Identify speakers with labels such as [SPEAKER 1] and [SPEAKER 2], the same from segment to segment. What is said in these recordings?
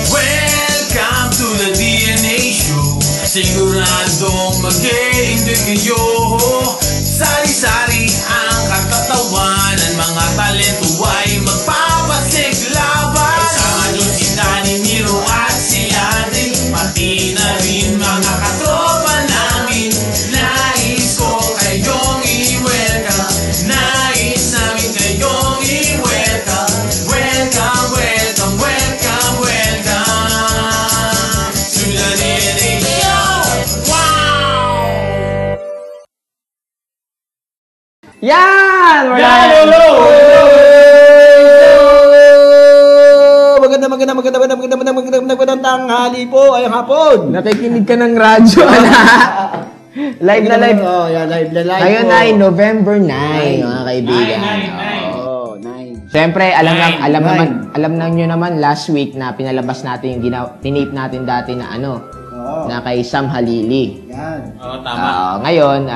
[SPEAKER 1] Welcome to the DNA Show. Siguradong mag-iindig kayo. Sari-sari ang katatawanan, mga talento ay magpapasiglaban. Kasama nyo si Danny, Miro at si Adri, pati na rin mga katropa namin. Nais ko kayong i-welcome, nais namin kayong i-welcome. Welcome, welcome, welcome, welcome to the DNA Show. Wow!
[SPEAKER 2] Yan!
[SPEAKER 1] Hello!
[SPEAKER 2] Magandang tanghali po ay hapon.
[SPEAKER 3] Nakikinig ka ng radyo, Live na live.
[SPEAKER 2] Oh, yeah, live na live.
[SPEAKER 3] Ngayon
[SPEAKER 2] po.
[SPEAKER 3] ay November 9, mga kaibigan.
[SPEAKER 2] Oh, 9.
[SPEAKER 3] Siyempre, alam na nyo naman last week na pinalabas natin yung tinape natin dati na na kay Sam Halili.
[SPEAKER 2] Yan.
[SPEAKER 1] Oo, tama.
[SPEAKER 3] Ngayon,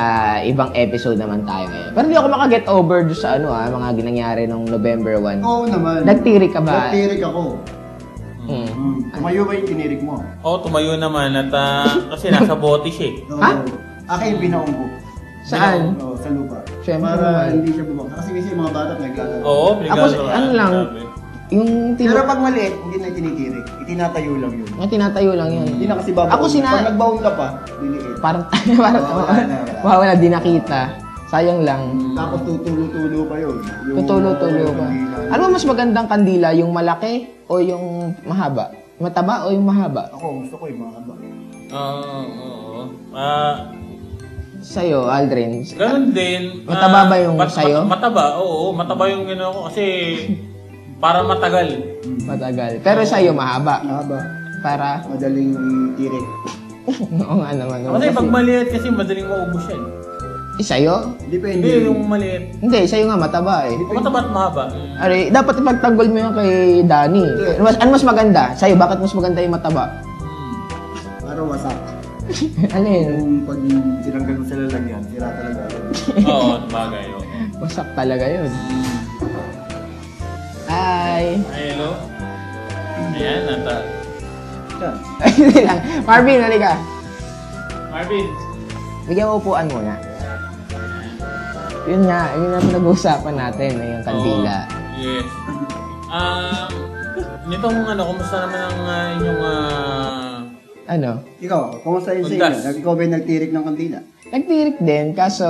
[SPEAKER 3] ibang episode naman tayo ngayon. Pero hindi ako makaget over doon sa mga ginangyari nung November 1.
[SPEAKER 2] Oo naman.
[SPEAKER 3] Nagtirik ka ba?
[SPEAKER 2] Nagtirik ako. Tumayo ba yung tinirik mo?
[SPEAKER 1] Oo, tumayo naman at kasi nasa bote siya eh.
[SPEAKER 2] Ha? Akin binaong ko.
[SPEAKER 3] Saan?
[SPEAKER 2] Oo, sa lupa.
[SPEAKER 3] Siyempre
[SPEAKER 2] Para
[SPEAKER 3] naman.
[SPEAKER 2] hindi siya bumang. Kasi yung mga bata nagkakaroon.
[SPEAKER 1] Oo,
[SPEAKER 3] Ako, lang, yung
[SPEAKER 2] Pero pag maliit, hindi na tinitirik. Itinatayo lang yun.
[SPEAKER 3] tinatayo lang yun.
[SPEAKER 2] Hindi na kasi babaon.
[SPEAKER 3] Ako
[SPEAKER 2] Pag nagbaon ka pa, liliit.
[SPEAKER 3] Parang
[SPEAKER 2] Wala.
[SPEAKER 3] wala, di nakita. Sayang lang.
[SPEAKER 2] Tapos tutulo-tulo pa yun.
[SPEAKER 3] Tutulo-tulo pa.
[SPEAKER 2] kandila.
[SPEAKER 3] Ano mas magandang kandila? Yung malaki o yung mahaba? Mataba o yung mahaba?
[SPEAKER 2] Ako, gusto ko yung mga kaba.
[SPEAKER 1] Oo.
[SPEAKER 3] Sa'yo, Aldrin.
[SPEAKER 1] Ganun din.
[SPEAKER 3] Mataba ba yung sa'yo?
[SPEAKER 1] Mataba, oo. Mataba yung ginawa ko kasi para matagal.
[SPEAKER 3] Matagal. Pero sa'yo, mahaba.
[SPEAKER 2] Mahaba.
[SPEAKER 3] Para,
[SPEAKER 2] Madaling itirik.
[SPEAKER 3] oo nga naman.
[SPEAKER 1] Kasi pag maliit kasi madaling maubos yan.
[SPEAKER 3] Sa'yo?
[SPEAKER 2] Depende.
[SPEAKER 1] Hindi, yung maliit.
[SPEAKER 3] Hindi, sa'yo nga mataba eh.
[SPEAKER 1] Mataba at mahaba.
[SPEAKER 3] Ari, dapat ipagtanggol mo yun kay Danny. Ano mas maganda? Sa'yo, bakit mas maganda yung mataba?
[SPEAKER 2] Parang wasak.
[SPEAKER 3] Alin?
[SPEAKER 2] Yung pag tinanggal mo sa lalagyan, sira talaga.
[SPEAKER 1] Oo, bagay. Oo.
[SPEAKER 3] Wasak talaga yun. Hi!
[SPEAKER 1] Hello? Ayan, nata.
[SPEAKER 2] Yan.
[SPEAKER 3] Hindi lang. Marvin, halika.
[SPEAKER 1] Marvin.
[SPEAKER 3] Bigyan mo upuan muna. Yun nga, yun na pinag-uusapan natin, yung kandila.
[SPEAKER 1] Yes. Nitong kumusta naman ang inyong
[SPEAKER 3] Ano?
[SPEAKER 2] Ikaw, kumusta yun sa
[SPEAKER 1] Undas.
[SPEAKER 2] inyo? Ikaw ba yung nagtirik ng kandila?
[SPEAKER 3] Nagtirik din, kaso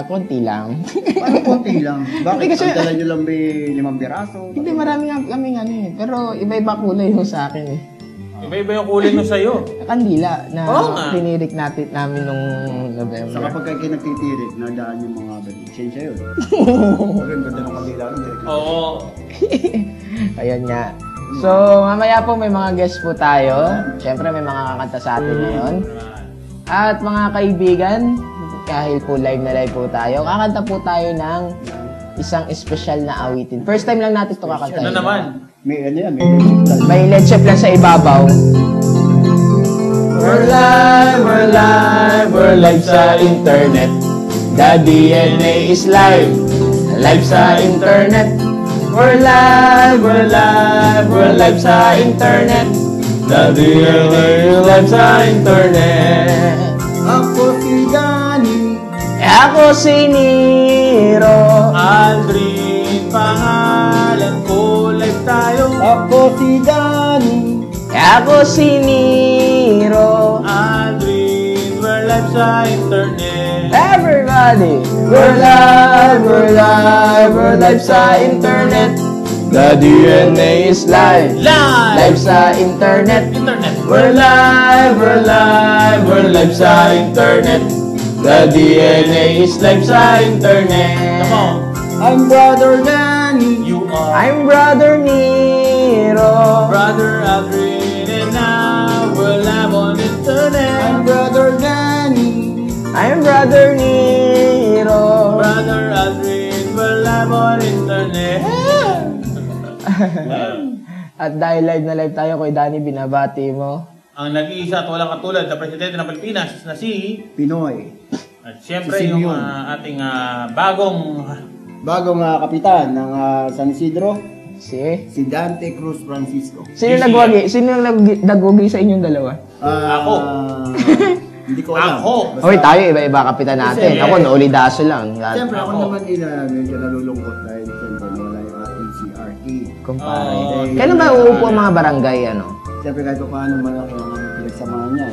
[SPEAKER 3] konti lang.
[SPEAKER 2] Parang konti lang. Bakit?
[SPEAKER 3] Hindi kasi-
[SPEAKER 2] Ang dala nyo lang ba 5 piraso?
[SPEAKER 3] Hindi, marami nga kaming pero iba-iba kulay yung sa akin eh.
[SPEAKER 1] iba-iba yung kulay mo sa'yo.
[SPEAKER 3] Kandila na
[SPEAKER 1] Oo nga.
[SPEAKER 3] tinirik namin nung
[SPEAKER 2] Sa
[SPEAKER 3] November.
[SPEAKER 2] kapag kayo nagtitirik, nadaan yung mga lisensya yun. Ang ganda ng kandila.
[SPEAKER 1] Oo.
[SPEAKER 3] Ayan nga. So, mamaya po may mga guest po tayo. Siyempre may mga kakanta sa atin ngayon. At mga kaibigan, kahit po live na live po tayo, kakanta po tayo ng isang espesyal na awitin. First time lang natin ito kakanta.
[SPEAKER 1] Ano naman?
[SPEAKER 2] May ano yan, may digital.
[SPEAKER 3] May lead chef lang sa ibabaw. We're live sa internet. The DNA is live. Live sa internet. We're live sa internet. The DNA is live sa internet.
[SPEAKER 2] Ako si Danny.
[SPEAKER 3] Ako si Niro.
[SPEAKER 1] Aldrin, pangalan ko, live tayo.
[SPEAKER 2] Ako si Danny.
[SPEAKER 3] Ako si Niro.
[SPEAKER 1] Aldrin, we're live sa internet.
[SPEAKER 3] Everybody, we're live sa internet. The DNA is live. Live sa internet. We're live sa internet. The DNA is live sa internet.
[SPEAKER 1] Come on.
[SPEAKER 2] I'm Brother Danny.
[SPEAKER 1] You are
[SPEAKER 3] I'm Brother Niro.
[SPEAKER 1] Brother Aldrin, and now we're live on internet.
[SPEAKER 2] I'm Brother Danny.
[SPEAKER 3] I'm Brother Niro.
[SPEAKER 1] Brother Aldrin, we're live on internet.
[SPEAKER 3] At dahil live na live tayo kay Danny, binabati mo.
[SPEAKER 1] ang nag-iisa at walang katulad na presidente ng Pilipinas na si
[SPEAKER 2] Pinoy.
[SPEAKER 1] at siyempre
[SPEAKER 2] Si
[SPEAKER 1] yung
[SPEAKER 2] Simeon.
[SPEAKER 1] ating bagong
[SPEAKER 2] Bagong kapitan ng San Isidro,
[SPEAKER 3] Si?
[SPEAKER 2] si Dante Cruz Francisco.
[SPEAKER 3] Sino nagwagi? Sino nagwagi sa inyong dalawa?
[SPEAKER 1] Ako.
[SPEAKER 2] Hindi ko alam.
[SPEAKER 1] Ako.
[SPEAKER 2] Basta-
[SPEAKER 3] Hoy, tayo iba-iba kapitan natin.
[SPEAKER 2] Kasi-
[SPEAKER 3] Ako, naulidaso lang.
[SPEAKER 2] Siyempre ako
[SPEAKER 1] Ako.
[SPEAKER 2] naman medyo nalulungkot dahil siyempre nawala yung ating CRT.
[SPEAKER 3] Kumpare.
[SPEAKER 1] Oo.
[SPEAKER 3] Kailan ba uupo ang mga barangay, ano?
[SPEAKER 2] Siyempre kahit pa paano malaki ang pinagsamahan niya.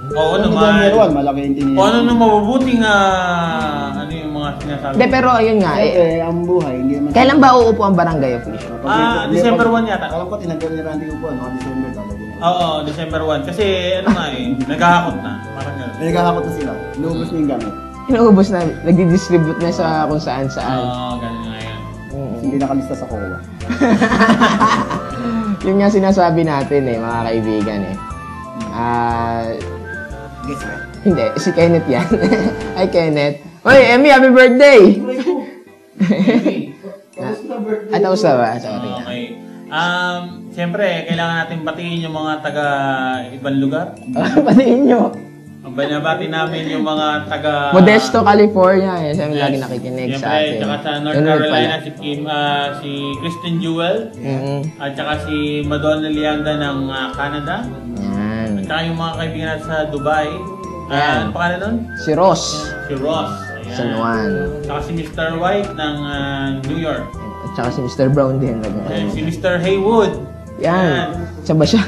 [SPEAKER 1] Oo
[SPEAKER 2] Ano
[SPEAKER 1] naman.
[SPEAKER 2] Meron, malaki yung tinili.
[SPEAKER 1] Kung ano nung mabubuting ano yung mga sinasabi.
[SPEAKER 3] Hindi, pero ayun nga.
[SPEAKER 2] Siyempre, ang buhay, hindi naman...
[SPEAKER 3] Kailan ba uupo ang barangay official?
[SPEAKER 1] December 1 yata.
[SPEAKER 2] Alam ko, tinanggal ni Randy Upo, no? December talaga.
[SPEAKER 1] Oo, December 1. Kasi ano nga naghahakot na. Parang gano'n.
[SPEAKER 2] May nagkakapot na sila. Inuubos niya yung gamit.
[SPEAKER 3] Inuubos na, nagdi-distribute na sa kung saan-saan.
[SPEAKER 1] Oo, gano'n nga yan.
[SPEAKER 2] Hindi nakalista sa COA.
[SPEAKER 3] Yun nga sinasabi natin mga kaibigan
[SPEAKER 2] Guess what?
[SPEAKER 3] Hindi, si Kenneth yan. Hi, Kenneth. Hoy, Emmy, happy birthday! At tapos na ba? Sorry.
[SPEAKER 1] Okay. Siyempre, kailangan natin batiin yung mga taga ibang lugar.
[SPEAKER 3] Patiin nyo.
[SPEAKER 1] Binabati namin yung mga taga...
[SPEAKER 3] Modesto, California. Siyempre, lagi nakikinig sa
[SPEAKER 1] Siyempre,
[SPEAKER 3] atin.
[SPEAKER 1] tsaka sa North
[SPEAKER 3] Ganun
[SPEAKER 1] Carolina,
[SPEAKER 3] pala.
[SPEAKER 1] si Kim, si Kristen Jewell. At tsaka si Madonna Lianda ng Canada.
[SPEAKER 3] Yan.
[SPEAKER 1] At tsaka yung mga kaibigan natin sa Dubai.
[SPEAKER 3] Ayan.
[SPEAKER 1] Ano pangalan nun?
[SPEAKER 3] Si Ross.
[SPEAKER 1] Si Ross. Ayan.
[SPEAKER 3] San Juan.
[SPEAKER 1] Tsaka si Mr. White ng New York.
[SPEAKER 3] At saka si Mr. Brown din.
[SPEAKER 1] Si Mr. Haywood.
[SPEAKER 3] Yan. Saan ba siya?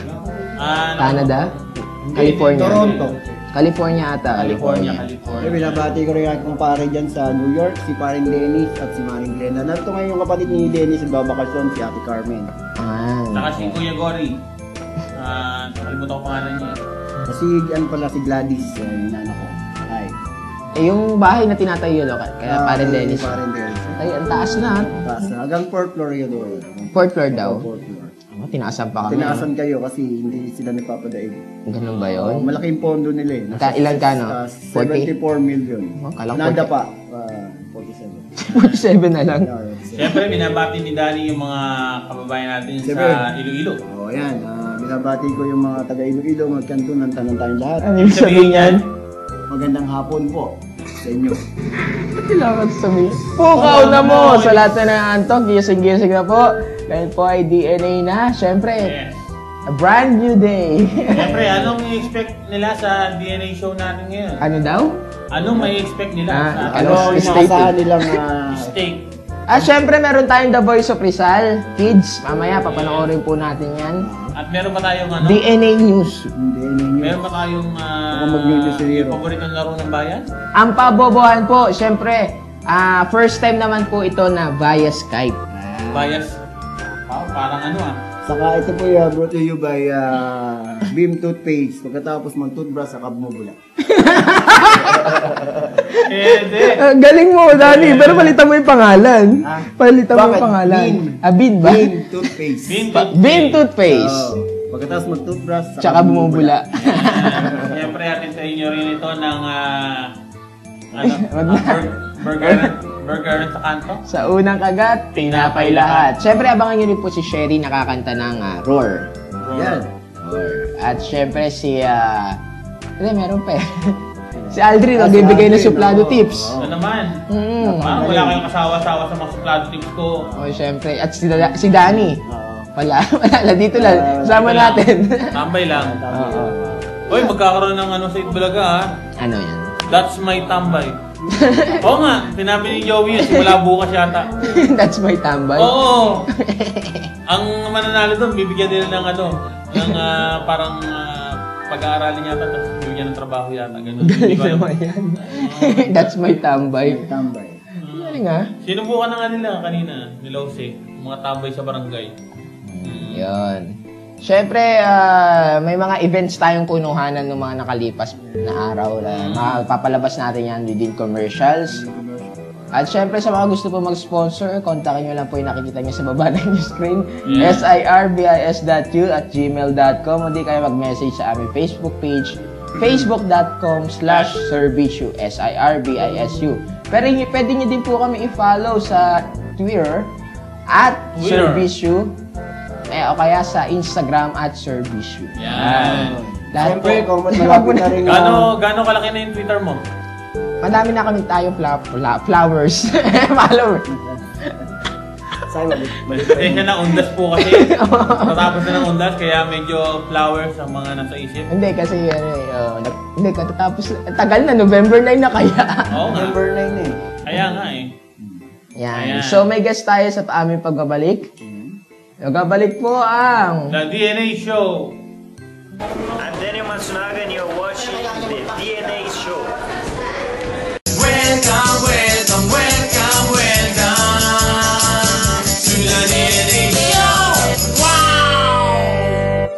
[SPEAKER 3] Canada? California.
[SPEAKER 2] Toronto.
[SPEAKER 3] California ata. California.
[SPEAKER 2] Eh, binabati ko rin ang kumpare dyan sa New York, si paring Dennis at si Maring Glenda. Narito ngayon yung kapatid ni Dennis, nagbabakasyon, si Ate Carmen.
[SPEAKER 1] Tsaka si Kuya Gory. Nakalimutan ko pangalan niya.
[SPEAKER 2] Kasi ano pala si Gladys, yung nana ko. Hi.
[SPEAKER 3] Eh, yung bahay na tinatayo, kaya parang Dennis.
[SPEAKER 2] Paring Dennis.
[SPEAKER 3] Ay, ang taas na.
[SPEAKER 2] Taas na. Hanggang 4th floor yun doon.
[SPEAKER 3] Fourth floor daw.
[SPEAKER 2] 4th floor.
[SPEAKER 3] Tinaasan pa kami.
[SPEAKER 2] Tinaasan kayo kasi hindi sila nagpapadaig.
[SPEAKER 3] Ganun ba yun?
[SPEAKER 2] Malaking pondo nila eh.
[SPEAKER 3] Ilan ka, no?
[SPEAKER 2] 74 million.
[SPEAKER 3] Oh, kala ko
[SPEAKER 2] Nada
[SPEAKER 3] 40.
[SPEAKER 2] pa. 47.
[SPEAKER 3] 47 na lang.
[SPEAKER 1] Siyempre, binabati ni Danny yung mga kababayan natin
[SPEAKER 2] Siyempre.
[SPEAKER 1] sa Iloilo.
[SPEAKER 2] Oo, yan. Binabati ko yung mga taga Iloilo, magkanto ng tanong tayong lahat.
[SPEAKER 3] Ano yung sabihin yan?
[SPEAKER 2] Magandang hapon po sa inyo.
[SPEAKER 3] Kailangan sabihin. Pukaw na mo! Sa lahat na antok, gising-gising na po. Dahil po ay DNA na. Siyempre,
[SPEAKER 1] Yes.
[SPEAKER 3] a brand new day.
[SPEAKER 1] Siyempre, anong i-expect nila sa DNA show natin ngayon?
[SPEAKER 3] Ano daw?
[SPEAKER 1] Anong may expect nila sa
[SPEAKER 3] Ano?
[SPEAKER 2] Ano ang
[SPEAKER 3] Stay
[SPEAKER 2] inaasahan nilang
[SPEAKER 1] steak?
[SPEAKER 3] Siyempre, meron tayong The Voice of Rizal. Kids, mamaya papanoorin po natin yan.
[SPEAKER 1] At meron ba tayong ano?
[SPEAKER 3] DNA News.
[SPEAKER 2] DNA nyo?
[SPEAKER 1] Meron ba tayong
[SPEAKER 2] mag-video si Hero.
[SPEAKER 1] paboritong laro ng bayan?
[SPEAKER 3] Ang pabobohan po, siyempre, first time naman po ito na via Skype.
[SPEAKER 1] Bias? Parang ano
[SPEAKER 2] Saka ito po brought to you by Beam Toothpaste. Pagkatapos mag-toothbrush, saka bumubula.
[SPEAKER 1] Hindi.
[SPEAKER 3] Galing mo, Danny. Pero palitan mo yung pangalan. Palitan mo
[SPEAKER 2] Bakit?
[SPEAKER 3] yung pangalan.
[SPEAKER 2] Bean.
[SPEAKER 3] Bean ba?
[SPEAKER 2] Beam Toothpaste.
[SPEAKER 3] Bean toothpaste.
[SPEAKER 2] Pagkatapos mag-toothbrush,
[SPEAKER 3] Tsaka bumubula.
[SPEAKER 1] Siyempre, atin sa inyo rin ito ng burger sa kanto.
[SPEAKER 3] Sa unang kagat, tinapay lahat. Siyempre, abangan nyo rin po si Sherry nakakanta ng Roar.
[SPEAKER 2] Yan.
[SPEAKER 3] Roar. At siyempre si... Hindi, meron pa eh. Si Aldrin, nagbibigay ng suplado tips.
[SPEAKER 1] Ano naman?
[SPEAKER 3] Mm.
[SPEAKER 1] Wala kayong kasawa-sawa sa mga suplado tips ko.
[SPEAKER 3] Oh, siyempre. At si Danny. Wala na. Dito lang. Sama natin.
[SPEAKER 1] Tambay lang.
[SPEAKER 3] Oo.
[SPEAKER 1] Uy, magkakaroon ng ano sa Itbulaga ha.
[SPEAKER 3] Ano yan?
[SPEAKER 1] That's my tambay. Oo nga, sinabi ni Joey yun, simula bukas yata.
[SPEAKER 3] That's my tambay.
[SPEAKER 1] Oo! Ang mananalo doon, bibigyan nila ng ano, ng parang pag-aaralin yata, tapos bibigyan ng trabaho yata, gano'n.
[SPEAKER 3] Galing naman yan. That's my tambay.
[SPEAKER 2] Tambay.
[SPEAKER 3] Galing ha?
[SPEAKER 1] Sinubukan na nga nila kanina, ni Lose, mga tambay sa barangay.
[SPEAKER 3] Yun. Siyempre, may mga events tayong kunuhanan ng mga nakalipas na araw na mapapalabas natin yan within commercials. At syempre, sa mga gusto po mag-sponsor, kontakin nyo lang po yung nakikita nyo sa baba ng yung screen. sirbis.gmail.com o di kayo mag-message sa aming Facebook page, facebook.com/sirbisu, SIRBISU. Pero pwede nyo din po kami i-follow sa Twitter, @sirbisu, o kaya sa Instagram @sirbisu.
[SPEAKER 1] Yan.
[SPEAKER 3] Lahat po.
[SPEAKER 2] Siyempre, kung malapit na rin
[SPEAKER 1] Gaano kalaki na yung Twitter mo?
[SPEAKER 3] Madami na kami tayo flowers. Followers.
[SPEAKER 2] Simon,
[SPEAKER 1] Pasensya na, undas po kasi. Tatapos na ng undas, kaya medyo flowers ang mga nasa isip.
[SPEAKER 3] Hindi, kasi hindi, katatapos, tagal na, November 9 na kaya.
[SPEAKER 1] Oo nga.
[SPEAKER 2] November 9 eh.
[SPEAKER 1] Kaya nga eh.
[SPEAKER 3] Yan.
[SPEAKER 1] Ayan.
[SPEAKER 3] So, may guest tayo sa aming pagbabalik. Pagbabalik po ang...
[SPEAKER 1] The DNA Show.
[SPEAKER 4] I'm Daniel Matsunaga and you're watching the DNA Show.
[SPEAKER 1] Welcome, welcome, welcome, welcome to the DNA Show. Wow!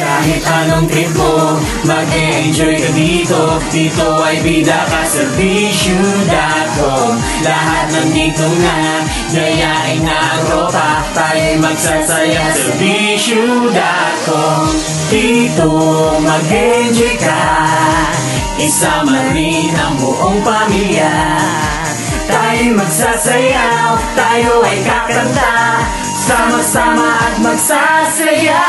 [SPEAKER 5] Kahit anong trip mo, mag-e-enjoy ka dito. Dito ay bida ka sa Bishu.com. Lahat nandito na, gayain na ang ropa. Tayo'y magsasaya sa Bishu.com. Dito mag-enjoy ka, isama rin ang buong pamilya. Tayo'y magsasayaw, tayo ay kakanta, sama-sama at magsasaya.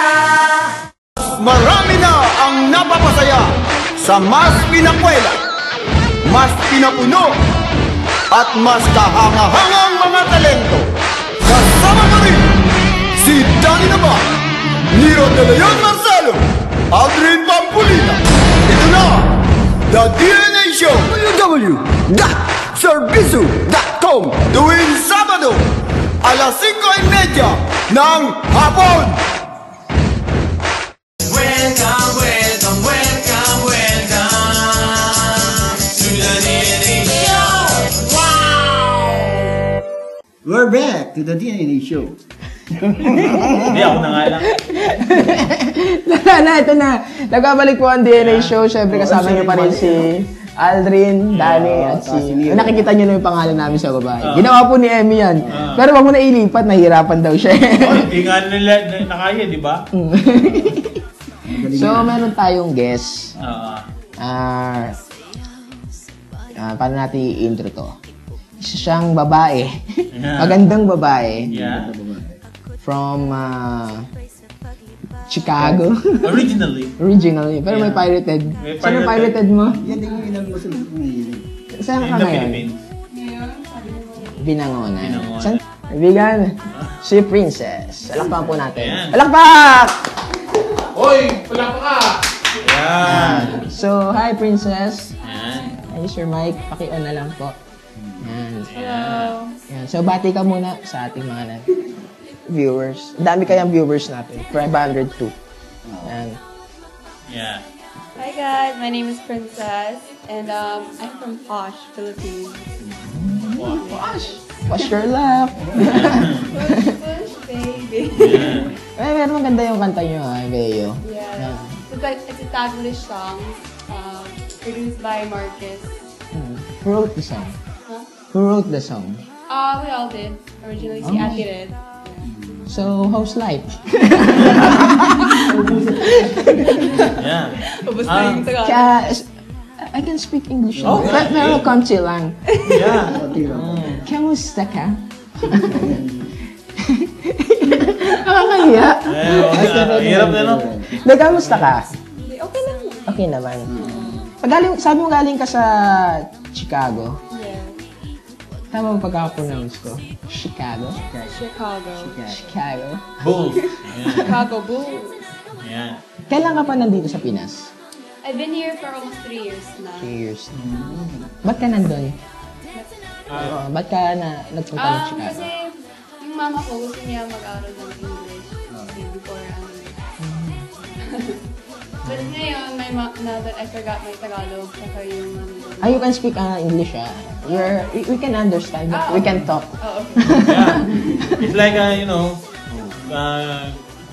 [SPEAKER 2] Marami na ang napapasaya sa mas pinakwela, mas pinapuno, at mas kahangahangang mga talento. Kasama pa rin si Danny Navarro, Nero De Leon Marcelo, Aldrin Pampulina. Ito na, The DNA Show, www.servisu.com, tuwing Sabado, alas 5:30 ng hapon.
[SPEAKER 5] Welcome, welcome, welcome, welcome to the DNA Show. Wow!
[SPEAKER 2] We're back to the DNA Show.
[SPEAKER 1] Hindi, ako na nga lang.
[SPEAKER 3] Ito na. Nagkabalik po ang DNA Show. Siyempre kasama niyo pa rin si Aldrin, Danny, at si... Nakikita niyo na yung pangalan namin sa baba. Ginawa po ni Emmy yan. Pero wag mo na ilipat, nahihirapan daw siya.
[SPEAKER 1] Hindi nga nila nakaya, di ba?
[SPEAKER 3] So, meron tayong guest. Paano natin i-intro to? Isa siyang babae. Magandang babae.
[SPEAKER 1] Yeah.
[SPEAKER 3] From Chicago.
[SPEAKER 1] Originally.
[SPEAKER 3] Pero may pirated.
[SPEAKER 1] May
[SPEAKER 3] Saan ang
[SPEAKER 1] pirated?
[SPEAKER 3] pirated mo?
[SPEAKER 2] Yan din yung inalmusal ko ngayon.
[SPEAKER 3] Saan
[SPEAKER 1] In
[SPEAKER 3] ka
[SPEAKER 1] the
[SPEAKER 3] ngayon?
[SPEAKER 1] Philippines.
[SPEAKER 3] Binangonan.
[SPEAKER 1] Binangonan.
[SPEAKER 3] Saan? Kaibigan, si Princess. Alakpakan po natin.
[SPEAKER 1] Ayan.
[SPEAKER 3] Alakpak!
[SPEAKER 1] Yan.
[SPEAKER 3] So, hi Princess.
[SPEAKER 1] Yan.
[SPEAKER 3] Ayos your mic. Paki-on na lang po. Yan.
[SPEAKER 1] Yan.
[SPEAKER 3] Yan. So, bati ka muna sa ating mga viewers. Ang dami kayang viewers natin. 502. Yan.
[SPEAKER 1] Yeah.
[SPEAKER 6] Hi guys, my name is Princess, and I'm from Posh, Philippines.
[SPEAKER 3] Wash your laugh.
[SPEAKER 6] Push, baby.
[SPEAKER 1] Yan.
[SPEAKER 3] Ay, meron maganda yung kanta nyo, ha, Beo.
[SPEAKER 6] Yeah. It's a Taglish song, produced by Marcus.
[SPEAKER 3] Who wrote the song?
[SPEAKER 6] Huh?
[SPEAKER 3] Who wrote the song?
[SPEAKER 6] We all did. Originally, si Ate Red.
[SPEAKER 3] So, how's life?
[SPEAKER 1] Yeah.
[SPEAKER 6] Ubus na yung Tagalog.
[SPEAKER 3] I can speak English.
[SPEAKER 1] Oh,
[SPEAKER 3] Pero konti lang.
[SPEAKER 1] Yeah.
[SPEAKER 2] Konti lang.
[SPEAKER 3] Kamusta ka? Nakakahiya.
[SPEAKER 1] Hirap na, no?
[SPEAKER 3] Nagkamusta ka?
[SPEAKER 6] Okay lang.
[SPEAKER 3] Okay naman. Sabi mo galing ka sa Chicago.
[SPEAKER 6] Yeah.
[SPEAKER 3] Tama ba pagkaka-pronounce ko? Chicago?
[SPEAKER 6] Chicago.
[SPEAKER 3] Chicago.
[SPEAKER 1] Bulls. Ayan.
[SPEAKER 6] Chicago Bulls.
[SPEAKER 1] Ayan.
[SPEAKER 3] Kailan ka pa nandito sa Pinas?
[SPEAKER 6] I've been here for almost 3 years now.
[SPEAKER 3] 3 years. Ba't ka nandun? Ba't ka nagpunta ng Chicago?
[SPEAKER 6] Kasi yung mama ko gusto niya mag-aral ng English before But ngayon, now that I forgot my Tagalog, saka yung
[SPEAKER 3] You can speak English, we can understand, we can talk.
[SPEAKER 6] Oo.
[SPEAKER 1] Yeah. It's like, a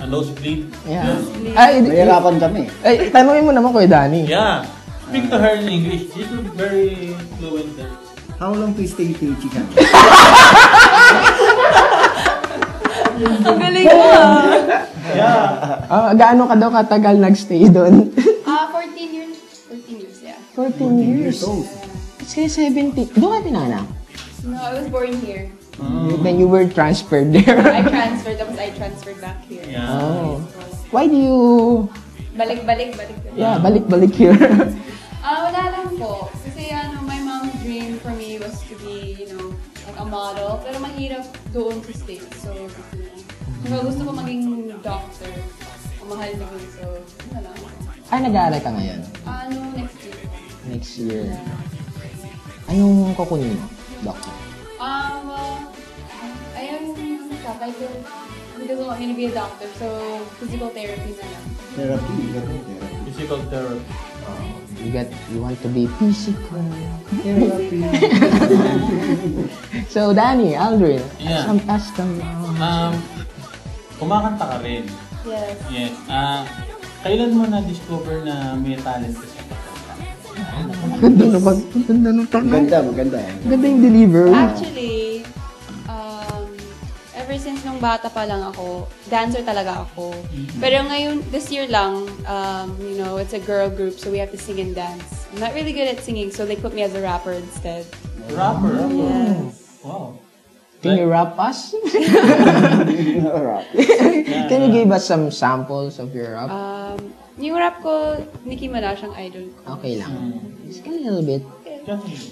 [SPEAKER 1] nosebleed.
[SPEAKER 3] Yeah.
[SPEAKER 2] Mahirapan kami.
[SPEAKER 3] Tanungin mo naman Kuya Danny.
[SPEAKER 1] Yeah. Speak to her in English. She will be very fluent there.
[SPEAKER 2] How long to stay till Chicago?
[SPEAKER 6] Ang galing mo
[SPEAKER 1] Yeah.
[SPEAKER 3] Gaano ka daw katagal nagstay doon?
[SPEAKER 6] 14 years. 14 years, yeah.
[SPEAKER 3] 14 years. Kasi 17. Doon ka pinanganak?
[SPEAKER 6] No, I was born here.
[SPEAKER 3] Then you were transferred there.
[SPEAKER 6] I transferred back here.
[SPEAKER 1] Yeah.
[SPEAKER 3] Oh. Why do you...
[SPEAKER 6] Balik.
[SPEAKER 3] Yeah, balik here.
[SPEAKER 6] Wala lang po. Kasi my mom's dream for me was to be, like a model. Pero mahirap doon sa States. So, gusto ko maging doctor. Ang mahal naman. So, wala lang.
[SPEAKER 3] Nag-aaral ka ngayon?
[SPEAKER 6] Next year.
[SPEAKER 3] Next year. Anong kukunin mo, doctor?
[SPEAKER 6] Well, ayun, title. He doesn't want me to be a doctor, so physical therapy na lang.
[SPEAKER 2] Therapy.
[SPEAKER 1] Physical therapy.
[SPEAKER 3] You want to be physical.
[SPEAKER 2] Therapy.
[SPEAKER 3] So, Danny, Aldrin,
[SPEAKER 1] Yeah.
[SPEAKER 3] ask them.
[SPEAKER 1] Kumakanta ka rin.
[SPEAKER 6] Yes.
[SPEAKER 1] Yes. Kailan mo na-discover na may talent ka sa pagkanta?
[SPEAKER 3] Ganda ng tanong.
[SPEAKER 2] Maganda.
[SPEAKER 3] Ganda yung deliver.
[SPEAKER 6] Actually, ever since nung bata pa lang ako, dancer talaga ako. Pero ngayon, this year lang, it's a girl group, so we have to sing and dance. I'm not really good at singing, so they put me as a rapper instead.
[SPEAKER 1] Rapper?
[SPEAKER 6] Yes.
[SPEAKER 1] Wow.
[SPEAKER 3] Can you rap us? Can you give us some samples of your rap?
[SPEAKER 6] Yung rap ko, Nicki Minaj ang idol ko.
[SPEAKER 3] Okay lang. Just a little bit.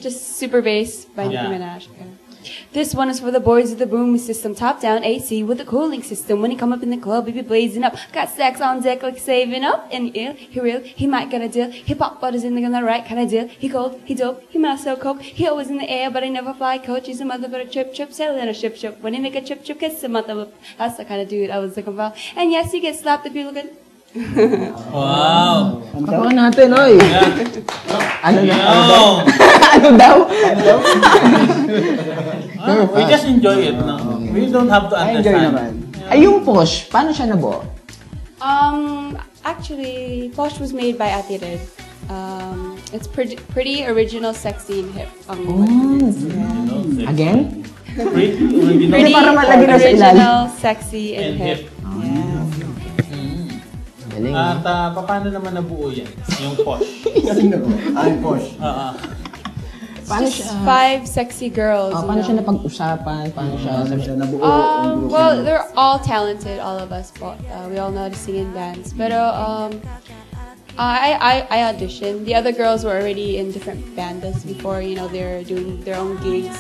[SPEAKER 6] Just super bass by Nicki
[SPEAKER 1] Yeah.
[SPEAKER 6] Minaj. Okay. This one is for the boys with the booming system, top down AC with a cooling system. When he come up in the club, he be blazing up. Got stacks on deck like saving up. And he real, he might get a deal. Hip hop butters in the right kind of deal. He cold, he dope, he might sell coke. He always in the air, but he never fly coach. He's a mother but a trip, sailing a ship. When he make a trip, kiss him out the. That's the kind of dude I was looking for. And yes, he gets slapped if you look at.
[SPEAKER 1] Wow.
[SPEAKER 3] Kapaka natin, oy! Ano na? Ano daw?
[SPEAKER 1] We just enjoy it. No? We don't have to
[SPEAKER 2] Enjoy
[SPEAKER 1] understand.
[SPEAKER 2] naman.
[SPEAKER 3] Ay, yung Posh, paano siya nabuo?
[SPEAKER 6] Actually, Posh was made by Ate Red. It's pretty original, sexy, and hip.
[SPEAKER 3] Again?
[SPEAKER 1] Pretty
[SPEAKER 6] Pretty
[SPEAKER 3] para malagay na sa ilalim.
[SPEAKER 6] original, sexy, and
[SPEAKER 1] and
[SPEAKER 6] hip.
[SPEAKER 1] hip.
[SPEAKER 3] Galing.
[SPEAKER 1] At paano naman nabuo yan? Yung posh.
[SPEAKER 2] I'm Posh.
[SPEAKER 3] Paano
[SPEAKER 6] Just
[SPEAKER 3] siya?
[SPEAKER 6] 5 sexy girls.
[SPEAKER 3] Paano siya napag-usapan? Paano siya?
[SPEAKER 2] Paano siya nabuo? ang grupo
[SPEAKER 6] Well,
[SPEAKER 2] niyo?
[SPEAKER 6] they're all talented, all of us. We all know how to sing and dance. But I auditioned. The other girls were already in different bandas before. They're doing their own gigs.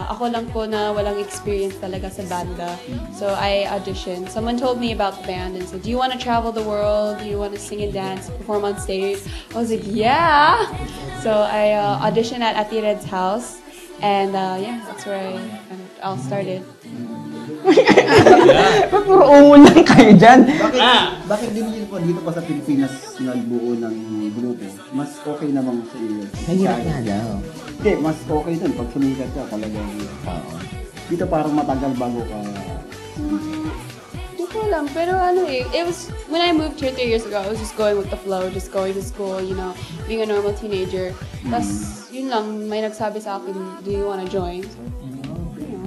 [SPEAKER 6] Ako lang po na walang experience talaga sa banda. So I auditioned. Someone told me about the band and said, "Do you want to travel the world? Do you want to sing and dance, perform on stage?" I was like, "Yeah." So I auditioned at Ate Red's house. And that's where I all started.
[SPEAKER 3] Puro ungon lang kayo dyan.
[SPEAKER 2] Bakit din po dito pa sa Pilipinas nagbuo ng grupo? Mas okay naman sa iyo.
[SPEAKER 3] Mahirap nga daw.
[SPEAKER 2] Hindi, mas okay dun. Pag sumikat ka, talagang dito parang matagal bago ka.
[SPEAKER 6] Hindi ko alam, pero it was, when I moved here 3 years ago, I was just going with the flow, just going to school, being a normal teenager. Tapos, yun lang, may nagsabi sa akin, do you want to join? So,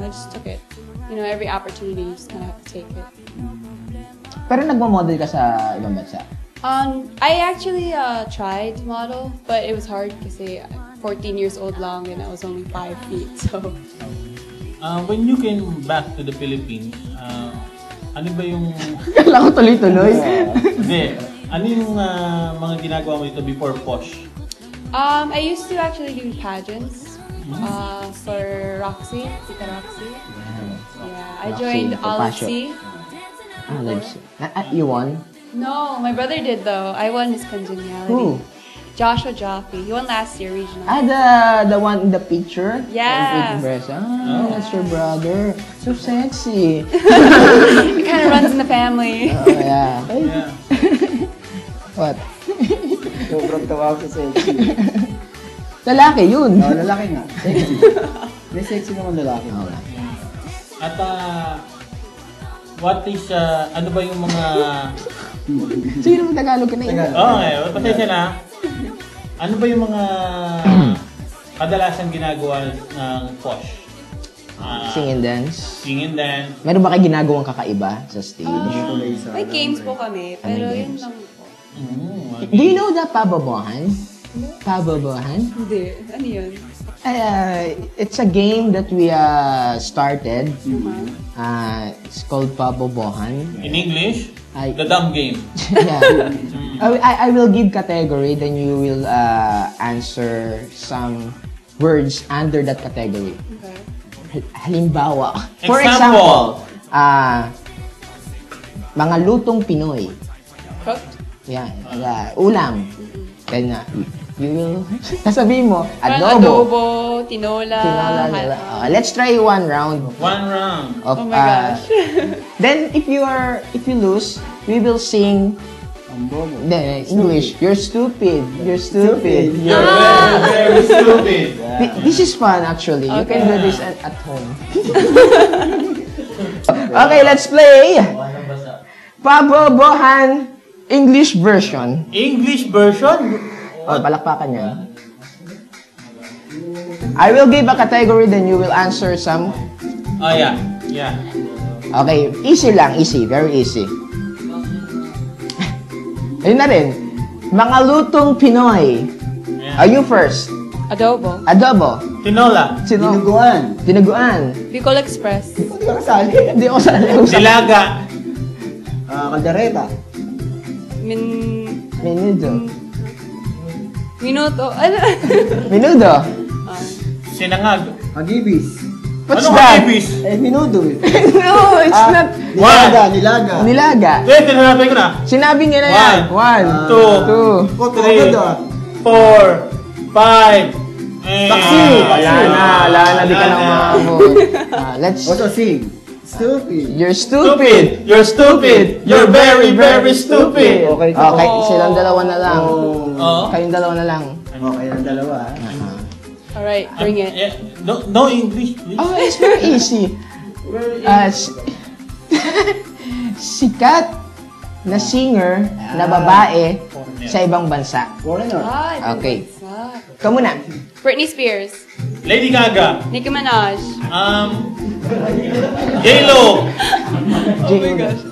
[SPEAKER 6] I just took it. Every opportunity, you just kind of have to take it.
[SPEAKER 3] Pero nagmo-model ka sa ibang bansa?
[SPEAKER 6] I actually tried to model, but it was hard kasi 14 years old lang and I was only 5 feet. So,
[SPEAKER 1] When you came back to the Philippines, ano ba yung...
[SPEAKER 3] Kala ko tuloy-tuloy.
[SPEAKER 1] Hindi. Ano yung mga ginagawa mo dito before Posh?
[SPEAKER 6] I used to actually do pageants for Roxy, Tita Roxy. Yeah, I joined
[SPEAKER 3] Papasyo.
[SPEAKER 6] Olive C.
[SPEAKER 3] You won?
[SPEAKER 6] No, my brother did though. I won Miss Congeniality.
[SPEAKER 3] Who?
[SPEAKER 6] Joshua Jaffe. He won last year regional.
[SPEAKER 3] The one in the picture?
[SPEAKER 6] Yeah.
[SPEAKER 3] That's your brother. So sexy.
[SPEAKER 6] It kind of runs in the family.
[SPEAKER 3] Oh, yeah.
[SPEAKER 1] Yeah.
[SPEAKER 3] What?
[SPEAKER 2] Sobrang tawa ko sa sexy.
[SPEAKER 3] Lalaki yun.
[SPEAKER 2] Lalaki nga. Sexy. May sexy naman lalaki.
[SPEAKER 1] At what is, ano ba yung mga...
[SPEAKER 3] Sige naman Tagalog ka na yun.
[SPEAKER 1] Okay, pasensya na. Ano ba yung mga kadalasan ginagawa ng Posh?
[SPEAKER 3] Sing and dance.
[SPEAKER 1] Sing and dance.
[SPEAKER 3] Meron ba kayo ginagawang kakaiba sa stage?
[SPEAKER 6] May games po kami, pero yun lang po.
[SPEAKER 3] Do you know the pababohan? Pababohan?
[SPEAKER 6] Hindi. Ano yun?
[SPEAKER 3] It's a game that we started. It's called pababohan.
[SPEAKER 1] In English,
[SPEAKER 3] Ay.
[SPEAKER 1] the dumb game.
[SPEAKER 3] Yeah. I will give category, then you will answer some words under that category.
[SPEAKER 6] Okay.
[SPEAKER 3] Halimbawa, for
[SPEAKER 1] Example.
[SPEAKER 3] example, mga lutong Pinoy.
[SPEAKER 6] Cooked?
[SPEAKER 3] Yan, ulam. Then, you will, sasabihin mo,
[SPEAKER 6] Parang
[SPEAKER 3] adobo.
[SPEAKER 6] adobo, tinola.
[SPEAKER 3] Tinola. Let's try one round.
[SPEAKER 1] One round.
[SPEAKER 3] Of,
[SPEAKER 6] Oh my gosh.
[SPEAKER 3] then, if you lose, we will sing the English. You're stupid. You're stupid.
[SPEAKER 1] You're very, very stupid.
[SPEAKER 3] This is fun, actually. You
[SPEAKER 6] Okay.
[SPEAKER 3] can do this at home. Okay, let's play. Pabobohan English version.
[SPEAKER 1] English version?
[SPEAKER 3] Oh, palakpakan yan. I will give a category, then you will answer some.
[SPEAKER 1] Oh, yeah. Yeah.
[SPEAKER 3] Okay, easy lang, easy. Very easy. Ayun na rin. Mga lutong Pinoy.
[SPEAKER 1] Yeah.
[SPEAKER 3] Are you first?
[SPEAKER 6] Adobo.
[SPEAKER 3] Adobo.
[SPEAKER 1] Tinola.
[SPEAKER 2] Dinuguan.
[SPEAKER 3] Dinuguan.
[SPEAKER 6] Bicol Express.
[SPEAKER 2] Hindi ka kasali.
[SPEAKER 3] Hindi ako sa
[SPEAKER 1] Dilaga.
[SPEAKER 2] Kaldereta.
[SPEAKER 3] Menudo.
[SPEAKER 6] Minuto. Ano?
[SPEAKER 3] Menudo.
[SPEAKER 1] Sinangag.
[SPEAKER 2] Agibis.
[SPEAKER 3] What's
[SPEAKER 1] Ano
[SPEAKER 3] that?
[SPEAKER 1] ibis?
[SPEAKER 3] No,
[SPEAKER 2] Minudo.
[SPEAKER 3] it's not.
[SPEAKER 2] Nilaga.
[SPEAKER 3] Nilaga.
[SPEAKER 1] Wait, tinanapin ko na.
[SPEAKER 3] Sinabi niya na yan.
[SPEAKER 1] One.
[SPEAKER 3] 1,
[SPEAKER 1] Two.
[SPEAKER 3] 2.
[SPEAKER 1] Three. 4. 5.
[SPEAKER 2] Taxi.
[SPEAKER 3] Wala na, di ka na umabot. Let's.
[SPEAKER 2] Also sing. Stupid.
[SPEAKER 3] You're stupid.
[SPEAKER 1] You're stupid. You're very, very stupid.
[SPEAKER 2] Okay.
[SPEAKER 3] Okay, silang dalawa na lang.
[SPEAKER 1] Oh.
[SPEAKER 3] Kayong dalawa na lang.
[SPEAKER 2] Okay ang dalawa.
[SPEAKER 6] Alright, bring it.
[SPEAKER 1] Yeah. No English, please.
[SPEAKER 3] Oh, it's very easy. Sikat na singer na babae sa ibang bansa.
[SPEAKER 2] Foreigner.
[SPEAKER 3] Okay. Ikaw muna.
[SPEAKER 6] Britney Spears.
[SPEAKER 1] Lady Gaga.
[SPEAKER 6] Nicki Minaj.
[SPEAKER 1] J-Lo.
[SPEAKER 6] Oh my gosh.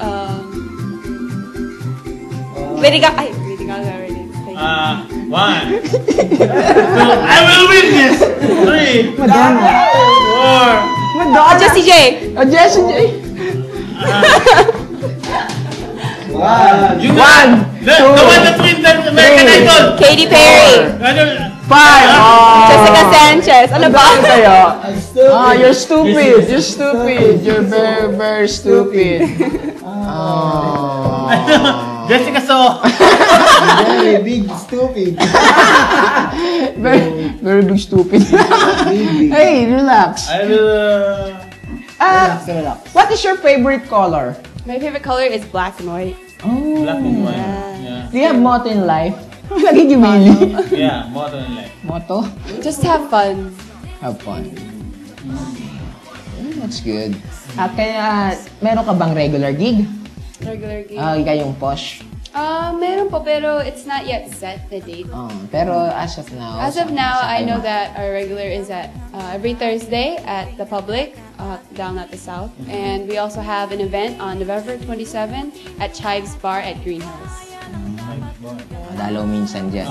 [SPEAKER 6] Lady Gaga. Ay, Lady Gaga already. Thank you.
[SPEAKER 1] 1. 2. I will win this. 3.
[SPEAKER 3] Madonna.
[SPEAKER 1] 4.
[SPEAKER 3] Madonna.
[SPEAKER 6] Jessie J.
[SPEAKER 3] Oh, Jessie J.
[SPEAKER 1] You
[SPEAKER 3] One,
[SPEAKER 1] the
[SPEAKER 3] two,
[SPEAKER 1] one that win the American
[SPEAKER 3] three.
[SPEAKER 1] Idol.
[SPEAKER 6] Katy Perry.
[SPEAKER 3] 5. Oh.
[SPEAKER 6] Jessica Sanchez. Ano ba?
[SPEAKER 3] Kayo. You're stupid. You're stupid. You're very, very stupid. Oh.
[SPEAKER 1] Jessica So.
[SPEAKER 2] Very big stupid.
[SPEAKER 3] Very, very big stupid. Hey, relax.
[SPEAKER 1] I will.
[SPEAKER 2] Relax.
[SPEAKER 3] What is your favorite color?
[SPEAKER 6] My favorite color is black and white.
[SPEAKER 3] Oh.
[SPEAKER 1] Black and white. Yeah.
[SPEAKER 3] Do you have motto in life? Nagigimili.
[SPEAKER 1] Yeah, more than life.
[SPEAKER 3] Motto?
[SPEAKER 6] Just have fun.
[SPEAKER 3] Have fun. That's good. Kaya, meron ka bang regular gig?
[SPEAKER 6] Regular game.
[SPEAKER 3] Kayong posh?
[SPEAKER 6] Meron po, pero it's not yet set the date.
[SPEAKER 3] Pero as of now...
[SPEAKER 6] As of now, I know that our regular is at every Thursday at the Public. down at the south. And we also have an event on November 27 at Chives Bar at Green Hills.
[SPEAKER 3] Madalaw minsan dyan.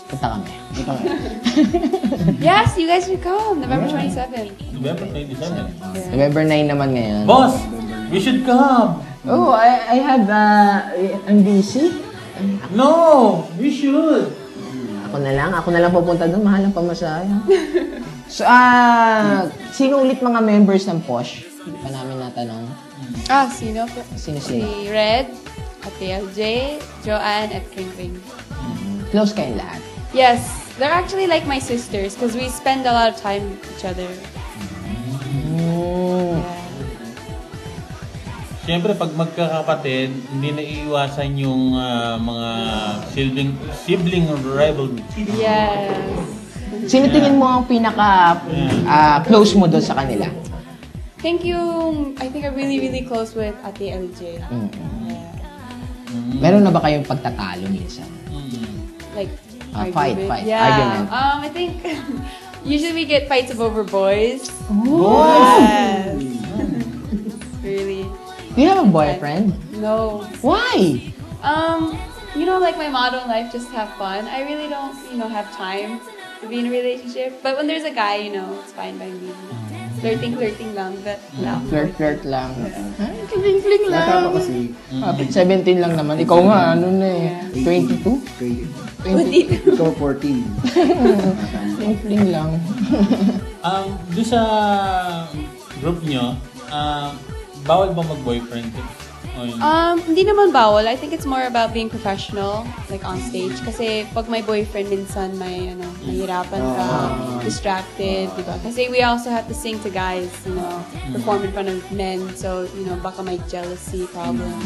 [SPEAKER 3] Punta kami.
[SPEAKER 6] Yes, you guys should come. November 27.
[SPEAKER 1] November 27.
[SPEAKER 3] November 9 naman ngayon.
[SPEAKER 1] Boss, we should come.
[SPEAKER 3] Oh, I have, I'm busy.
[SPEAKER 1] No, we should.
[SPEAKER 3] Ako na lang pupunta doon. Mahal ang pamasahe. So, sino ulit mga members ng Posh? Hindi pa namin natanong.
[SPEAKER 6] Sino po?
[SPEAKER 3] Sino?
[SPEAKER 6] Si Red, Ate LJ, Joanne, at Kring Kring.
[SPEAKER 3] Close kayo lahat.
[SPEAKER 6] Yes, they're actually like my sisters because we spend a lot of time with each other. Yeah.
[SPEAKER 1] Siyempre, pag magkakapatid, hindi na iiwasan yung mga sibling rivalry.
[SPEAKER 6] Yes.
[SPEAKER 3] Sino tingin mo ang pinaka close mo doon sa kanila?
[SPEAKER 6] I think I'm really, really close with Ate LJ. Yeah.
[SPEAKER 3] Meron na ba kayong pagtatalo minsan?
[SPEAKER 6] Like,
[SPEAKER 3] Fight,
[SPEAKER 6] Yeah.
[SPEAKER 3] argument.
[SPEAKER 6] I think usually we get fights over boys.
[SPEAKER 3] Oh!
[SPEAKER 6] Yes. Really?
[SPEAKER 3] Do you have a boyfriend?
[SPEAKER 6] No.
[SPEAKER 3] Why?
[SPEAKER 6] Like my motto in life, just have fun. I really don't, have time to be in a relationship. But when there's a guy, it's fine by me. Flirting lang, but no.
[SPEAKER 3] Flirt lang. Kling lang.
[SPEAKER 2] Nasa kasi,
[SPEAKER 3] 17 lang naman. Ikaw nga, 22?
[SPEAKER 2] 20. Ikaw 14.
[SPEAKER 3] Fling lang.
[SPEAKER 1] Doon sa group nyo, bawal ba mag-boyfriend?
[SPEAKER 6] Hindi naman bawal. I think it's more about being professional, like on stage. Kasi pag may boyfriend, minsan mahirapan ka, distracted, diba? Kasi we also have to sing to guys, perform in front of men. So, baka may jealousy problems.